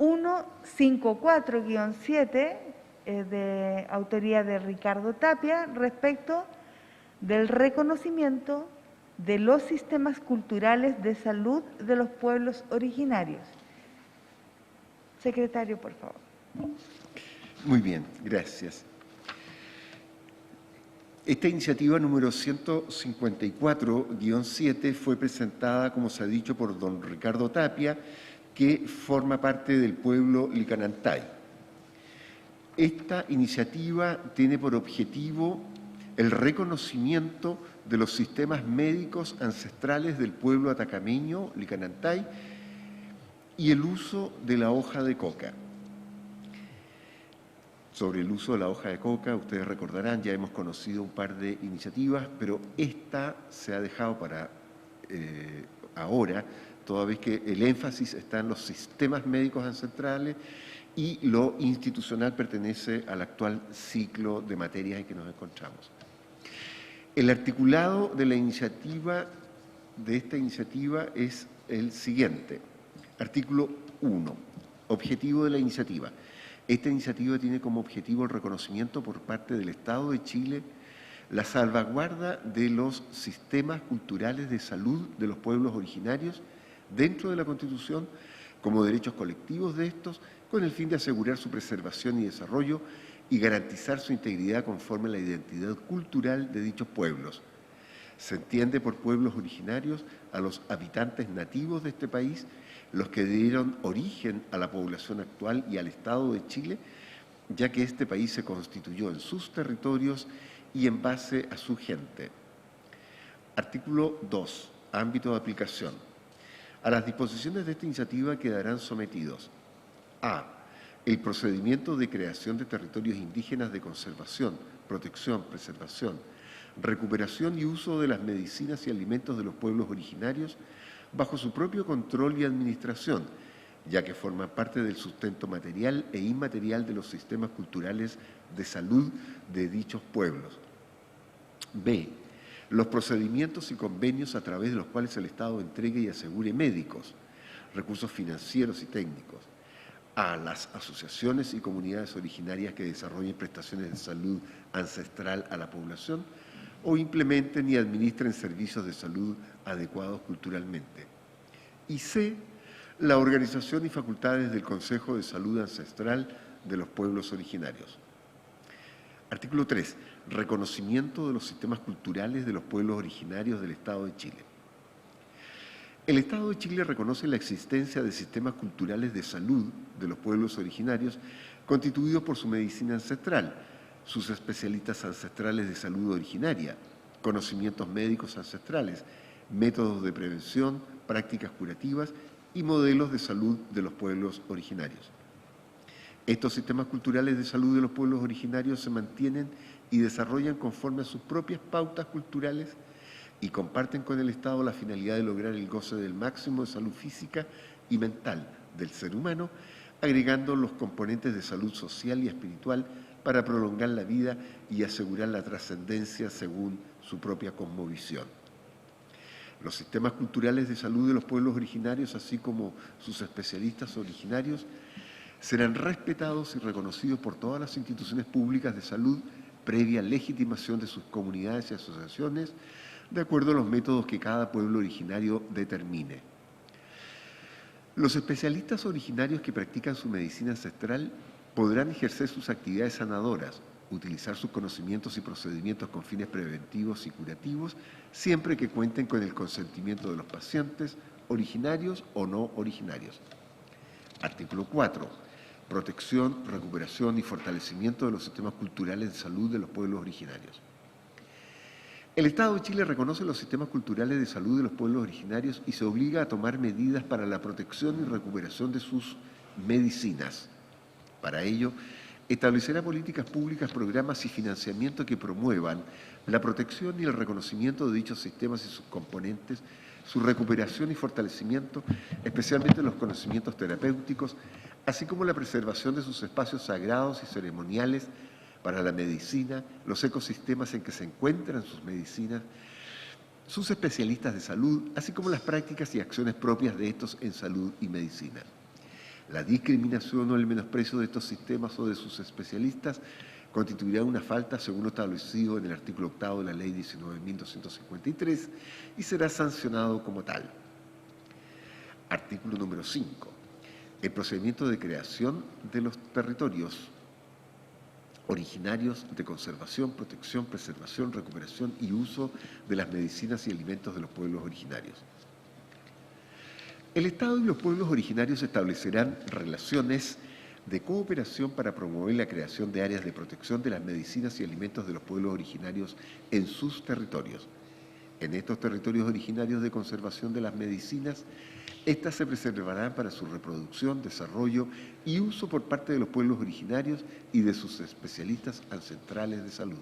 154-7, de autoría de Ricardo Tapia, respecto del reconocimiento de los sistemas culturales de salud de los pueblos originarios. Secretario, por favor. Muy bien, gracias. Esta iniciativa número 154-7 fue presentada, como se ha dicho, por don Ricardo Tapia, que forma parte del pueblo Licanantay. Esta iniciativa tiene por objetivo el reconocimiento de los sistemas médicos ancestrales del pueblo atacameño, Licanantay, y el uso de la hoja de coca. Sobre el uso de la hoja de coca, ustedes recordarán, ya hemos conocido un par de iniciativas, pero esta se ha dejado para ahora, toda vez que el énfasis está en los sistemas médicos ancestrales y lo institucional pertenece al actual ciclo de materias en que nos encontramos. El articulado de la iniciativa, de esta iniciativa, es el siguiente. Artículo 1. Objetivo de la iniciativa. Esta iniciativa tiene como objetivo el reconocimiento por parte del Estado de Chile, la salvaguarda de los sistemas culturales de salud de los pueblos originarios dentro de la Constitución, como derechos colectivos de estos, con el fin de asegurar su preservación y desarrollo y garantizar su integridad conforme a la identidad cultural de dichos pueblos. Se entiende por pueblos originarios a los habitantes nativos de este país, los que dieron origen a la población actual y al Estado de Chile, ya que este país se constituyó en sus territorios y en base a su gente. Artículo 2. Ámbito de aplicación. A las disposiciones de esta iniciativa quedarán sometidos: a. El procedimiento de creación de territorios indígenas de conservación, protección, preservación, recuperación y uso de las medicinas y alimentos de los pueblos originarios bajo su propio control y administración, ya que forman parte del sustento material e inmaterial de los sistemas culturales de salud de dichos pueblos. B. Los procedimientos y convenios a través de los cuales el Estado entregue y asegure médicos, recursos financieros y técnicos a las asociaciones y comunidades originarias que desarrollen prestaciones de salud ancestral a la población o implementen y administren servicios de salud adecuados culturalmente. Y C. La organización y facultades del Consejo de Salud Ancestral de los pueblos originarios. Artículo 3. Reconocimiento de los sistemas culturales de los pueblos originarios del Estado de Chile. El Estado de Chile reconoce la existencia de sistemas culturales de salud de los pueblos originarios constituidos por su medicina ancestral, sus especialistas ancestrales de salud originaria, conocimientos médicos ancestrales, métodos de prevención, prácticas curativas y modelos de salud de los pueblos originarios. Estos sistemas culturales de salud de los pueblos originarios se mantienen y desarrollan conforme a sus propias pautas culturales y comparten con el Estado la finalidad de lograr el goce del máximo de salud física y mental del ser humano, agregando los componentes de salud social y espiritual para prolongar la vida y asegurar la trascendencia según su propia cosmovisión. Los sistemas culturales de salud de los pueblos originarios, así como sus especialistas originarios, serán respetados y reconocidos por todas las instituciones públicas de salud previa legitimación de sus comunidades y asociaciones, de acuerdo a los métodos que cada pueblo originario determine. Los especialistas originarios que practican su medicina ancestral podrán ejercer sus actividades sanadoras, utilizar sus conocimientos y procedimientos con fines preventivos y curativos, siempre que cuenten con el consentimiento de los pacientes, originarios o no originarios. Artículo 4. Protección, recuperación y fortalecimiento de los sistemas culturales de salud de los pueblos originarios. El Estado de Chile reconoce los sistemas culturales de salud de los pueblos originarios y se obliga a tomar medidas para la protección y recuperación de sus medicinas. Para ello, establecerá políticas públicas, programas y financiamiento que promuevan la protección y el reconocimiento de dichos sistemas y sus componentes, su recuperación y fortalecimiento, especialmente los conocimientos terapéuticos, así como la preservación de sus espacios sagrados y ceremoniales para la medicina, los ecosistemas en que se encuentran sus medicinas, sus especialistas de salud, así como las prácticas y acciones propias de estos en salud y medicina. La discriminación o el menosprecio de estos sistemas o de sus especialistas constituirá una falta según lo establecido en el artículo 8 de la Ley 19.253 y será sancionado como tal. Artículo número 5. El procedimiento de creación de los territorios originarios de conservación, protección, preservación, recuperación y uso de las medicinas y alimentos de los pueblos originarios. El Estado y los pueblos originarios establecerán relaciones de cooperación para promover la creación de áreas de protección de las medicinas y alimentos de los pueblos originarios en sus territorios. En estos territorios originarios de conservación de las medicinas, estas se preservarán para su reproducción, desarrollo y uso por parte de los pueblos originarios y de sus especialistas ancestrales de salud.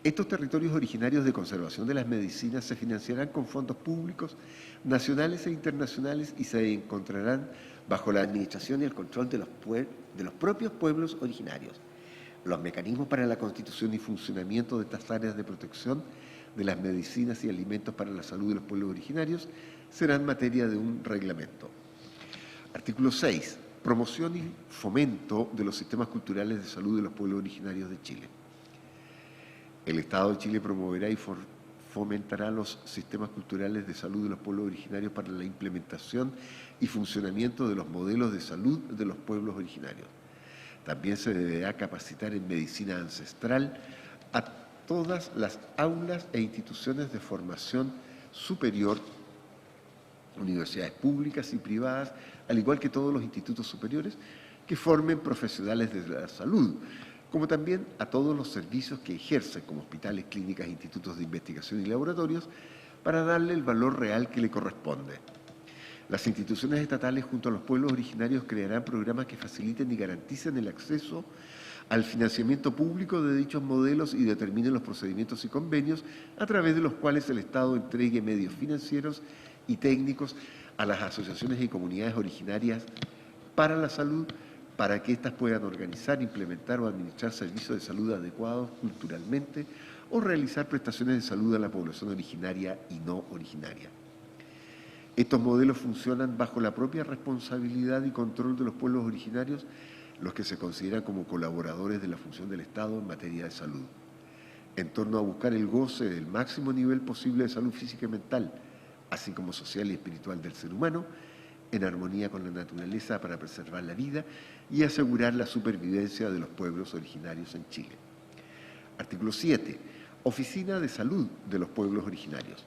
Estos territorios originarios de conservación de las medicinas se financiarán con fondos públicos, nacionales e internacionales y se encontrarán bajo la administración y el control de los propios pueblos originarios. Los mecanismos para la constitución y funcionamiento de estas áreas de protección de las medicinas y alimentos para la salud de los pueblos originarios serán materia de un reglamento. Artículo 6. Promoción y fomento de los sistemas culturales de salud de los pueblos originarios de Chile. El Estado de Chile promoverá y fomentará los sistemas culturales de salud de los pueblos originarios para la implementación y funcionamiento de los modelos de salud de los pueblos originarios. También se deberá capacitar en medicina ancestral a todas las aulas e instituciones de formación superior, universidades públicas y privadas, al igual que todos los institutos superiores que formen profesionales de la salud, como también a todos los servicios que ejercen, como hospitales, clínicas, institutos de investigación y laboratorios, para darle el valor real que le corresponde. Las instituciones estatales junto a los pueblos originarios crearán programas que faciliten y garanticen el acceso al financiamiento público de dichos modelos y determinen los procedimientos y convenios a través de los cuales el Estado entregue medios financieros y técnicos a las asociaciones y comunidades originarias para la salud, para que éstas puedan organizar, implementar o administrar servicios de salud adecuados culturalmente o realizar prestaciones de salud a la población originaria y no originaria. Estos modelos funcionan bajo la propia responsabilidad y control de los pueblos originarios, los que se consideran como colaboradores de la función del Estado en materia de salud, en torno a buscar el goce del máximo nivel posible de salud física y mental, así como social y espiritual del ser humano, en armonía con la naturaleza para preservar la vida y asegurar la supervivencia de los pueblos originarios en Chile. Artículo 7. Oficina de Salud de los Pueblos Originarios.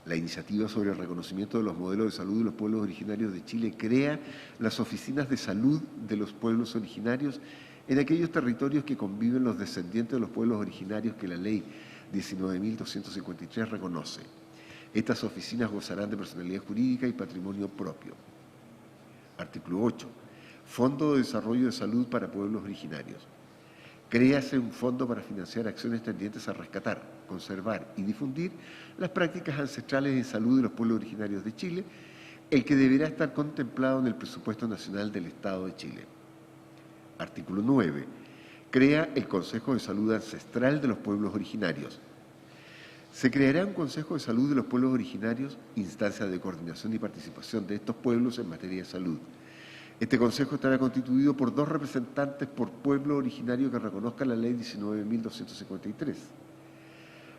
La iniciativa sobre el reconocimiento de los modelos de salud de los pueblos originarios de Chile crea las oficinas de salud de los pueblos originarios en aquellos territorios que conviven los descendientes de los pueblos originarios que la Ley 19.253 reconoce. Estas oficinas gozarán de personalidad jurídica y patrimonio propio. Artículo 8. Fondo de Desarrollo de Salud para Pueblos Originarios. Créase un fondo para financiar acciones tendientes a rescatar, conservar y difundir las prácticas ancestrales de salud de los pueblos originarios de Chile, el que deberá estar contemplado en el presupuesto nacional del Estado de Chile. Artículo 9. Crea el Consejo de Salud Ancestral de los Pueblos Originarios. Se creará un Consejo de Salud de los Pueblos Originarios, instancia de coordinación y participación de estos pueblos en materia de salud. Este Consejo estará constituido por 2 representantes por pueblo originario que reconozca la Ley 19.253,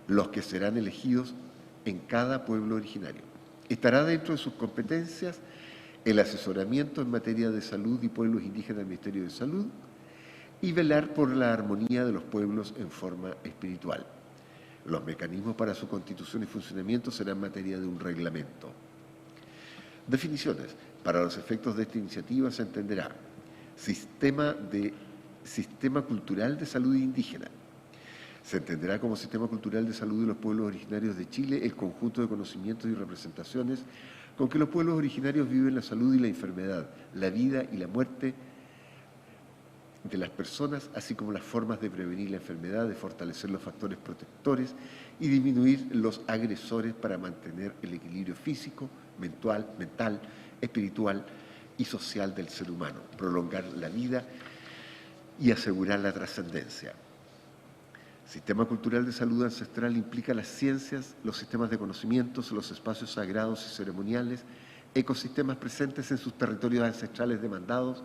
los que serán elegidos en cada pueblo originario. Estará dentro de sus competencias el asesoramiento en materia de salud y pueblos indígenas del Ministerio de Salud y velar por la armonía de los pueblos en forma espiritual. Los mecanismos para su constitución y funcionamiento serán materia de un reglamento. Definiciones. Para los efectos de esta iniciativa se entenderá sistema cultural de salud indígena. Se entenderá como sistema cultural de salud de los pueblos originarios de Chile el conjunto de conocimientos y representaciones con que los pueblos originarios viven la salud y la enfermedad, la vida y la muerte de las personas, así como las formas de prevenir la enfermedad, de fortalecer los factores protectores y disminuir los agresores para mantener el equilibrio físico, mental, espiritual y social del ser humano, prolongar la vida y asegurar la trascendencia. Sistema cultural de salud ancestral implica las ciencias, los sistemas de conocimientos, los espacios sagrados y ceremoniales, ecosistemas presentes en sus territorios ancestrales demandados,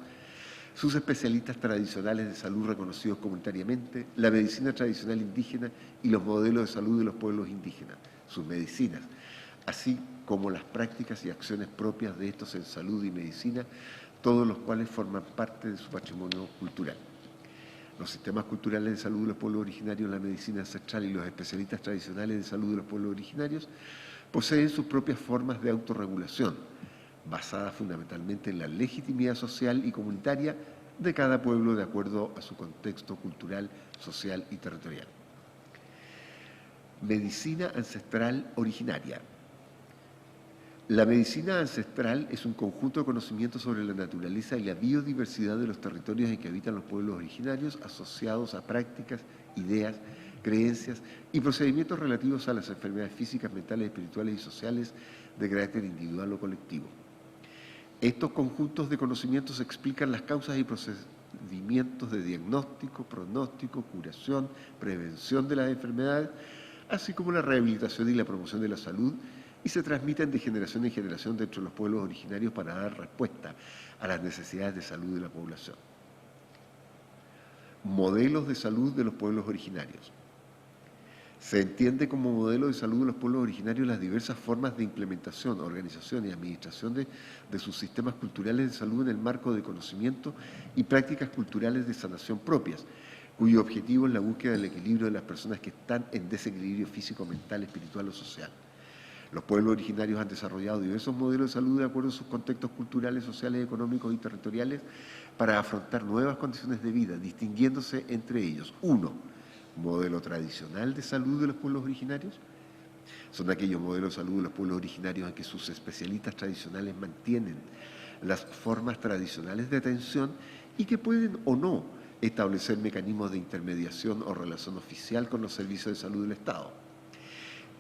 sus especialistas tradicionales de salud reconocidos comunitariamente, la medicina tradicional indígena y los modelos de salud de los pueblos indígenas, sus medicinas, así como las prácticas y acciones propias de estos en salud y medicina, todos los cuales forman parte de su patrimonio cultural. Los sistemas culturales de salud de los pueblos originarios, la medicina ancestral y los especialistas tradicionales de salud de los pueblos originarios poseen sus propias formas de autorregulación, basadas fundamentalmente en la legitimidad social y comunitaria de cada pueblo de acuerdo a su contexto cultural, social y territorial. Medicina ancestral originaria. La medicina ancestral es un conjunto de conocimientos sobre la naturaleza y la biodiversidad de los territorios en que habitan los pueblos originarios, asociados a prácticas, ideas, creencias y procedimientos relativos a las enfermedades físicas, mentales, espirituales y sociales de carácter individual o colectivo. Estos conjuntos de conocimientos explican las causas y procedimientos de diagnóstico, pronóstico, curación, prevención de las enfermedades, así como la rehabilitación y la promoción de la salud, y se transmiten de generación en generación dentro de los pueblos originarios para dar respuesta a las necesidades de salud de la población. Modelos de salud de los pueblos originarios. Se entiende como modelo de salud de los pueblos originarios las diversas formas de implementación, organización y administración de sus sistemas culturales de salud en el marco de conocimiento y prácticas culturales de sanación propias, cuyo objetivo es la búsqueda del equilibrio de las personas que están en desequilibrio físico, mental, espiritual o social. Los pueblos originarios han desarrollado diversos modelos de salud de acuerdo a sus contextos culturales, sociales, económicos y territoriales para afrontar nuevas condiciones de vida, distinguiéndose entre ellos. 1. Modelo tradicional de salud de los pueblos originarios. Son aquellos modelos de salud de los pueblos originarios en que sus especialistas tradicionales mantienen las formas tradicionales de atención y que pueden o no establecer mecanismos de intermediación o relación oficial con los servicios de salud del Estado.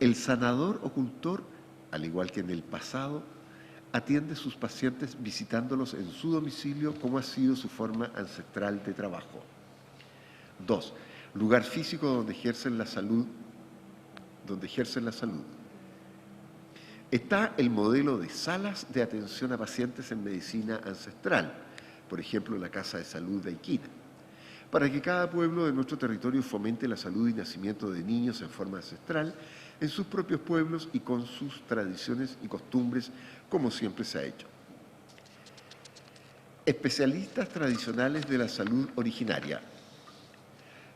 El sanador o cultor, al igual que en el pasado, atiende a sus pacientes visitándolos en su domicilio, como ha sido su forma ancestral de trabajo. 2. Lugar físico donde ejercen la salud. Está el modelo de salas de atención a pacientes en medicina ancestral, por ejemplo, la Casa de Salud de Aiquina, para que cada pueblo de nuestro territorio fomente la salud y nacimiento de niños en forma ancestral en sus propios pueblos y con sus tradiciones y costumbres, como siempre se ha hecho. Especialistas tradicionales de la salud originaria.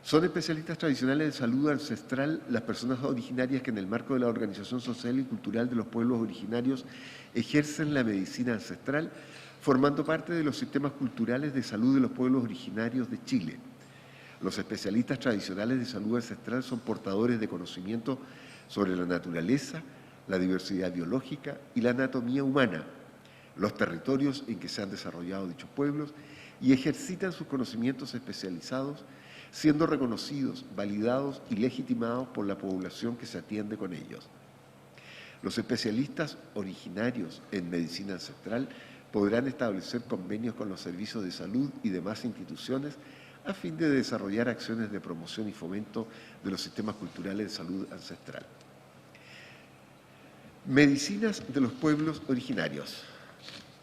Son especialistas tradicionales de salud ancestral las personas originarias que en el marco de la organización social y cultural de los pueblos originarios ejercen la medicina ancestral, formando parte de los sistemas culturales de salud de los pueblos originarios de Chile. Los especialistas tradicionales de salud ancestral son portadores de conocimiento sobre la naturaleza, la diversidad biológica y la anatomía humana, los territorios en que se han desarrollado dichos pueblos y ejercitan sus conocimientos especializados, siendo reconocidos, validados y legitimados por la población que se atiende con ellos. Los especialistas originarios en medicina ancestral podrán establecer convenios con los servicios de salud y demás instituciones a fin de desarrollar acciones de promoción y fomento de los sistemas culturales de salud ancestral. Medicinas de los pueblos originarios.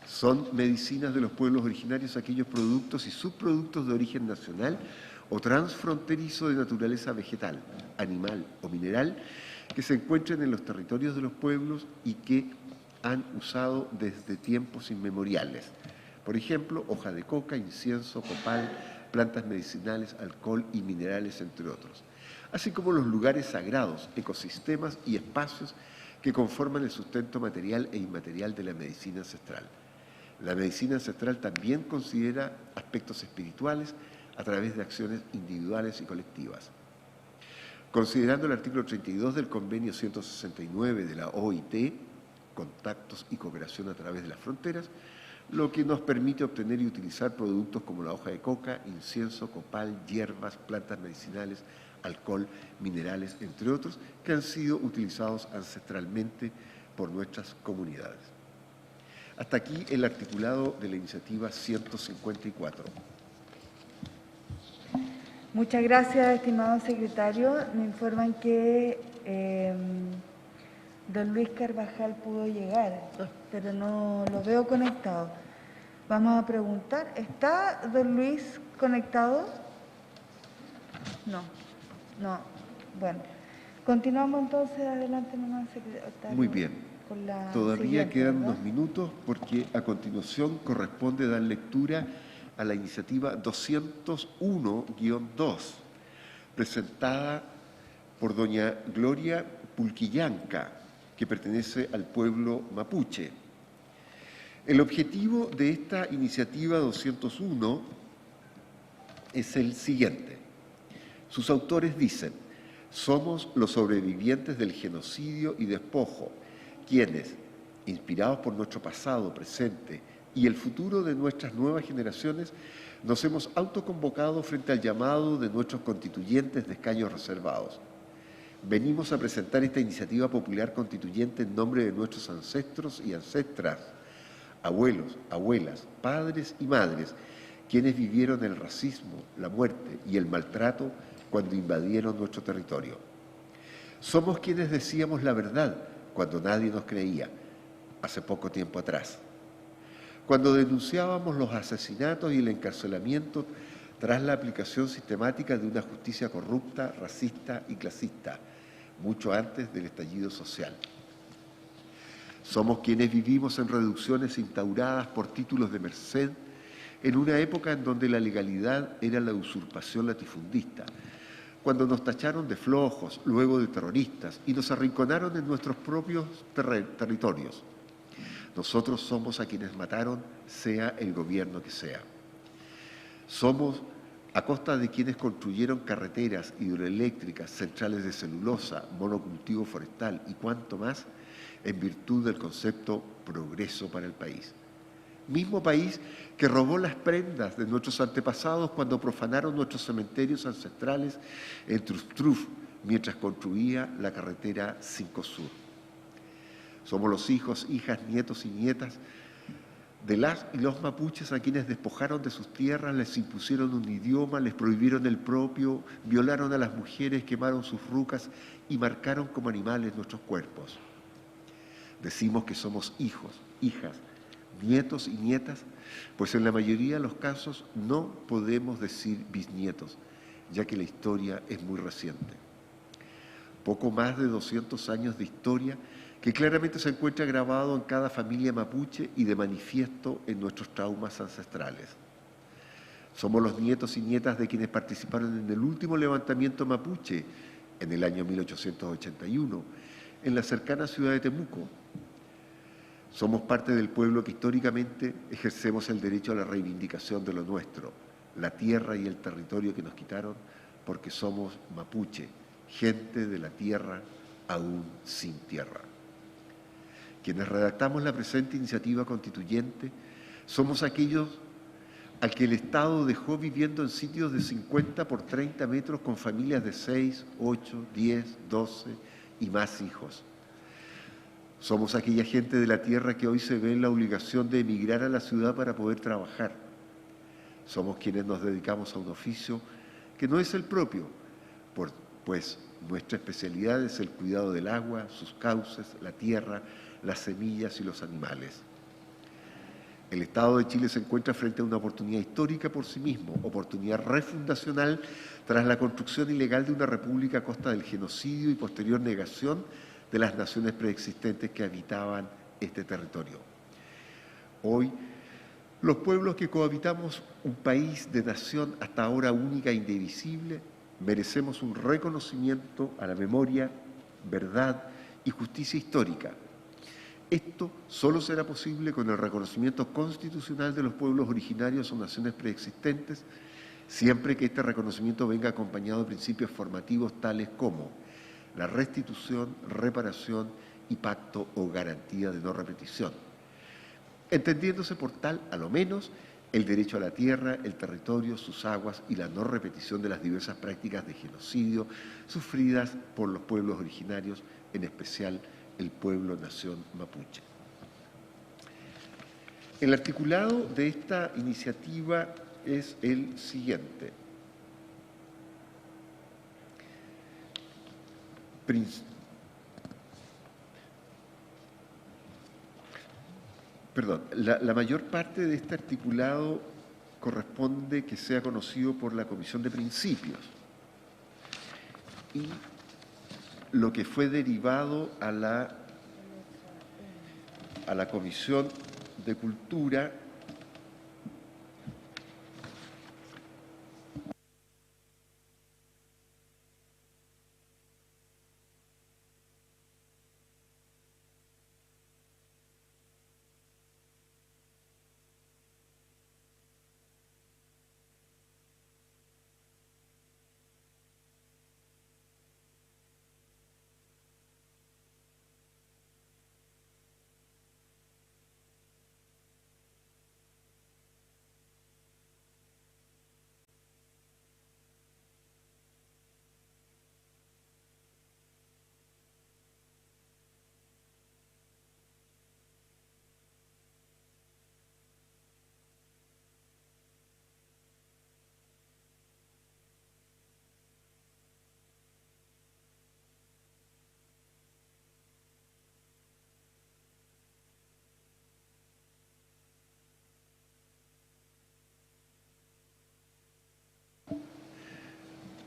Son medicinas de los pueblos originarios aquellos productos y subproductos de origen nacional o transfronterizo de naturaleza vegetal, animal o mineral que se encuentren en los territorios de los pueblos y que han usado desde tiempos inmemoriales. Por ejemplo, hoja de coca, incienso, copal, plantas medicinales, alcohol y minerales, entre otros. Así como los lugares sagrados, ecosistemas y espacios que conforman el sustento material e inmaterial de la medicina ancestral. La medicina ancestral también considera aspectos espirituales a través de acciones individuales y colectivas. Considerando el artículo 32 del convenio 169 de la OIT, contactos y cooperación a través de las fronteras, lo que nos permite obtener y utilizar productos como la hoja de coca, incienso, copal, hierbas, plantas medicinales, alcohol, minerales, entre otros, que han sido utilizados ancestralmente por nuestras comunidades. Hasta aquí el articulado de la iniciativa 154. Muchas gracias, estimado secretario. Me informan que don Luis Carvajal pudo llegar, pero no lo veo conectado. Vamos a preguntar, ¿está don Luis conectado? No. Bueno, continuamos entonces, adelante nomás, secretario. Muy bien. Todavía quedan unos minutos porque a continuación corresponde dar lectura a la iniciativa 201-2, presentada por doña Gloria Pulquillanca, que pertenece al pueblo mapuche. El objetivo de esta iniciativa 201 es el siguiente. Sus autores dicen: somos los sobrevivientes del genocidio y despojo, quienes, inspirados por nuestro pasado, presente y el futuro de nuestras nuevas generaciones, nos hemos autoconvocado frente al llamado de nuestros constituyentes de escaños reservados. Venimos a presentar esta iniciativa popular constituyente en nombre de nuestros ancestros y ancestras, abuelos, abuelas, padres y madres, quienes vivieron el racismo, la muerte y el maltrato cuando invadieron nuestro territorio. Somos quienes decíamos la verdad cuando nadie nos creía, hace poco tiempo atrás. Cuando denunciábamos los asesinatos y el encarcelamiento tras la aplicación sistemática de una justicia corrupta, racista y clasista, mucho antes del estallido social. Somos quienes vivimos en reducciones instauradas por títulos de merced en una época en donde la legalidad era la usurpación latifundista, cuando nos tacharon de flojos, luego de terroristas, y nos arrinconaron en nuestros propios territorios. Nosotros somos a quienes mataron, sea el gobierno que sea. Somos a costa de quienes construyeron carreteras, hidroeléctricas, centrales de celulosa, monocultivo forestal y cuanto más, en virtud del concepto progreso para el país. Mismo país que robó las prendas de nuestros antepasados cuando profanaron nuestros cementerios ancestrales en Trustruf, mientras construía la carretera 5 Sur. Somos los hijos, hijas, nietos y nietas de las y los mapuches a quienes despojaron de sus tierras, les impusieron un idioma, les prohibieron el propio, violaron a las mujeres, quemaron sus rucas y marcaron como animales nuestros cuerpos. Decimos que somos hijos, hijas, nietos y nietas, pues en la mayoría de los casos no podemos decir bisnietos, ya que la historia es muy reciente. Poco más de 200 años de historia que claramente se encuentra grabado en cada familia mapuche y de manifiesto en nuestros traumas ancestrales. Somos los nietos y nietas de quienes participaron en el último levantamiento mapuche en el año 1881, en la cercana ciudad de Temuco. Somos parte del pueblo que históricamente ejercemos el derecho a la reivindicación de lo nuestro, la tierra y el territorio que nos quitaron, porque somos mapuche, gente de la tierra aún sin tierra. Quienes redactamos la presente iniciativa constituyente somos aquellos al que el Estado dejó viviendo en sitios de 50 por 30 metros con familias de 6, 8, 10, 12 y más hijos. Somos aquella gente de la tierra que hoy se ve en la obligación de emigrar a la ciudad para poder trabajar. Somos quienes nos dedicamos a un oficio que no es el propio, pues nuestra especialidad es el cuidado del agua, sus cauces, la tierra, las semillas y los animales. El Estado de Chile se encuentra frente a una oportunidad histórica por sí mismo, oportunidad refundacional tras la construcción ilegal de una república a costa del genocidio y posterior negación de las naciones preexistentes que habitaban este territorio. Hoy, los pueblos que cohabitamos un país de nación hasta ahora única e indivisible, merecemos un reconocimiento a la memoria, verdad y justicia histórica. Esto solo será posible con el reconocimiento constitucional de los pueblos originarios o naciones preexistentes, siempre que este reconocimiento venga acompañado de principios formativos tales como la restitución, reparación y pacto o garantía de no repetición, entendiéndose por tal, a lo menos, el derecho a la tierra, el territorio, sus aguas y la no repetición de las diversas prácticas de genocidio sufridas por los pueblos originarios, en especial el pueblo-nación mapuche. El articulado de esta iniciativa es el siguiente. La mayor parte de este articulado corresponde que sea conocido por la Comisión de Principios y lo que fue derivado a la Comisión de Cultura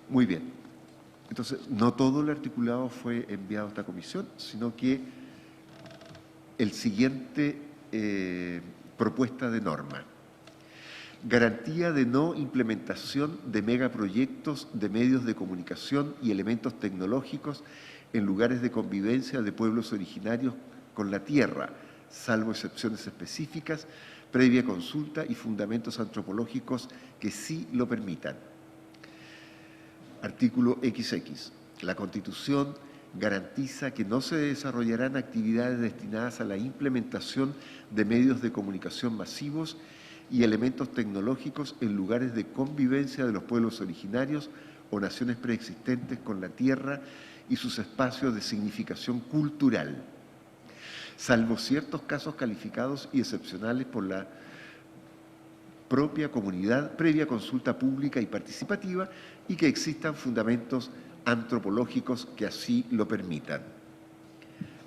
Muy bien. Entonces, no todo el articulado fue enviado a esta comisión, sino que el siguiente propuesta de norma. Garantía de no implementación de megaproyectos de medios de comunicación y elementos tecnológicos en lugares de convivencia de pueblos originarios con la tierra, salvo excepciones específicas, previa consulta y fundamentos antropológicos que sí lo permitan. Artículo XX. La Constitución garantiza que no se desarrollarán actividades destinadas a la implementación de medios de comunicación masivos y elementos tecnológicos en lugares de convivencia de los pueblos originarios o naciones preexistentes con la tierra y sus espacios de significación cultural, salvo ciertos casos calificados y excepcionales por la propia comunidad, previa consulta pública y participativa, y que existan fundamentos antropológicos que así lo permitan.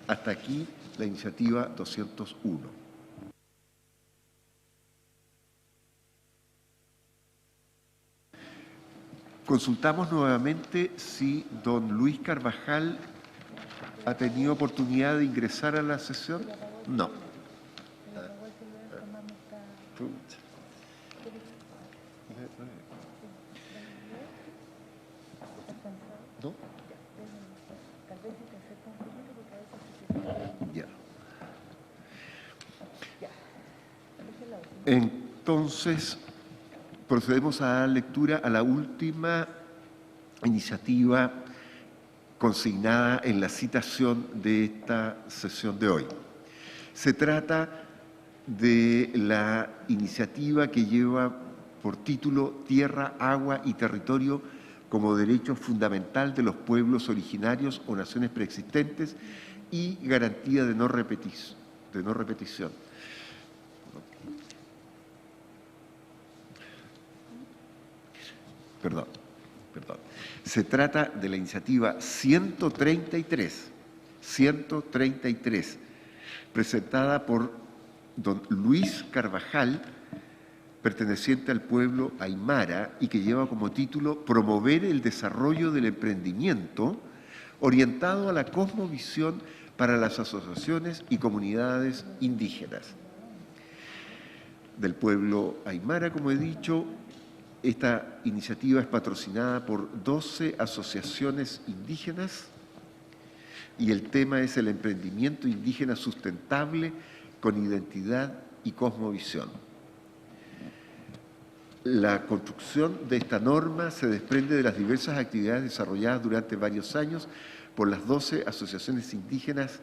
Hasta aquí la iniciativa 201. Consultamos nuevamente si don Luis Carvajal ha tenido oportunidad de ingresar a la sesión. No. ¿No? Ya. Entonces, procedemos a dar lectura a la última iniciativa consignada en la citación de esta sesión de hoy. Se trata de la iniciativa que lleva por título Tierra, Agua y Territorio como derecho fundamental de los pueblos originarios o naciones preexistentes y garantía de no repetición. Perdón. Se trata de la iniciativa 133, presentada por don Luis Carvajal, perteneciente al pueblo aymara y que lleva como título Promover el desarrollo del emprendimiento orientado a la cosmovisión para las asociaciones y comunidades indígenas. Del pueblo aymara, como he dicho, esta iniciativa es patrocinada por 12 asociaciones indígenas y el tema es el emprendimiento indígena sustentable con identidad y cosmovisión. La construcción de esta norma se desprende de las diversas actividades desarrolladas durante varios años por las 12 asociaciones indígenas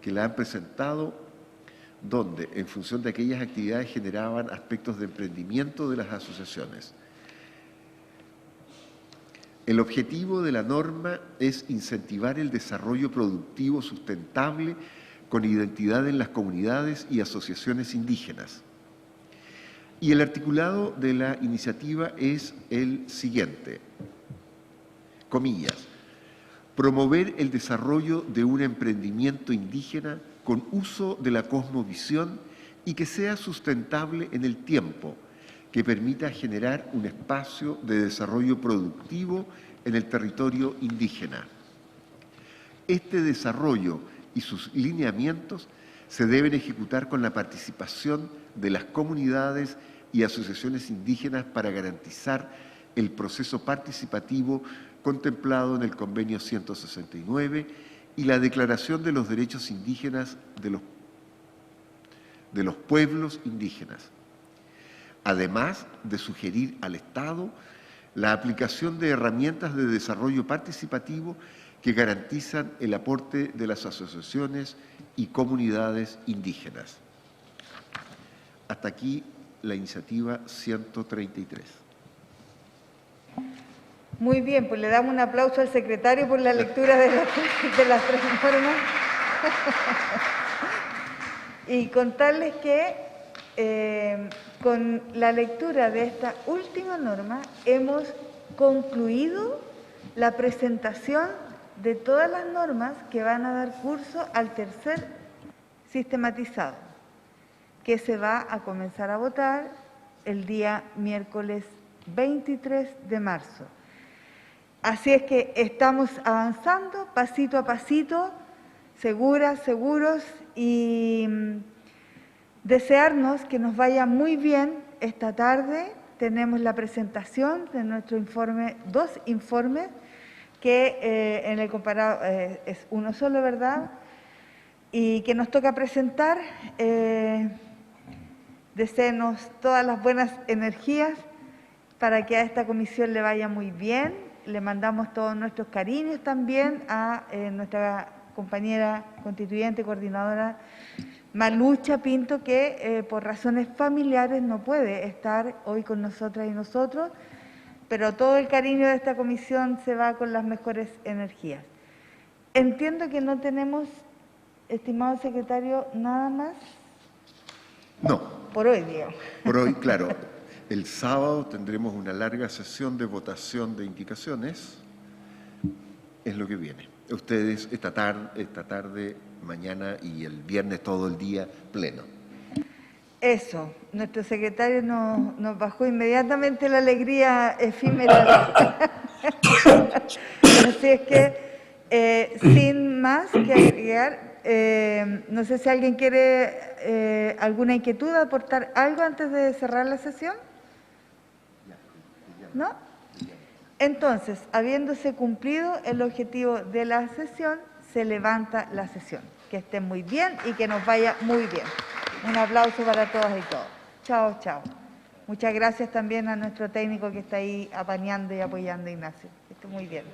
que la han presentado, donde, en función de aquellas actividades, generaban aspectos de emprendimiento de las asociaciones. El objetivo de la norma es incentivar el desarrollo productivo sustentable con identidad en las comunidades y asociaciones indígenas. Y el articulado de la iniciativa es el siguiente, comillas, promover el desarrollo de un emprendimiento indígena con uso de la cosmovisión y que sea sustentable en el tiempo, que permita generar un espacio de desarrollo productivo en el territorio indígena. Este desarrollo y sus lineamientos se deben ejecutar con la participación de las comunidades y asociaciones indígenas para garantizar el proceso participativo contemplado en el Convenio 169 y la Declaración de los Derechos Indígenas de los pueblos indígenas, además de sugerir al Estado la aplicación de herramientas de desarrollo participativo que garantizan el aporte de las asociaciones y comunidades indígenas. Hasta aquí la iniciativa 133. Muy bien, pues le damos un aplauso al secretario por la lectura de las tres normas. Y contarles que con la lectura de esta última norma hemos concluido la presentación de todas las normas que van a dar curso al tercer sistematizado, que se va a comenzar a votar el día miércoles 23 de marzo. Así es que estamos avanzando pasito a pasito, seguras, seguros, y desearnos que nos vaya muy bien esta tarde. Tenemos la presentación de nuestro informe, 2 informes, que en el comparado es uno solo, ¿verdad? Y que nos toca presentar. Deseenos todas las buenas energías para que a esta comisión le vaya muy bien. Le mandamos todos nuestros cariños también a nuestra compañera constituyente, coordinadora Malucha Pinto, que por razones familiares no puede estar hoy con nosotras y nosotros, pero todo el cariño de esta comisión se va con las mejores energías. Entiendo que no tenemos, estimado secretario, nada más. No. Por hoy, digo. Por hoy, claro. El sábado tendremos una larga sesión de votación de indicaciones. Es lo que viene. Ustedes esta tarde, mañana y el viernes todo el día pleno. Eso, nuestro secretario nos bajó inmediatamente la alegría efímera. Así es que, sin más que agregar, no sé si alguien quiere alguna inquietud, aportar algo antes de cerrar la sesión. ¿No? Entonces, habiéndose cumplido el objetivo de la sesión, se levanta la sesión. Que estén muy bien y que nos vaya muy bien. Un aplauso para todas y todos. Chao, chao. Muchas gracias también a nuestro técnico que está ahí apañando y apoyando a Ignacio. Que esté muy bien.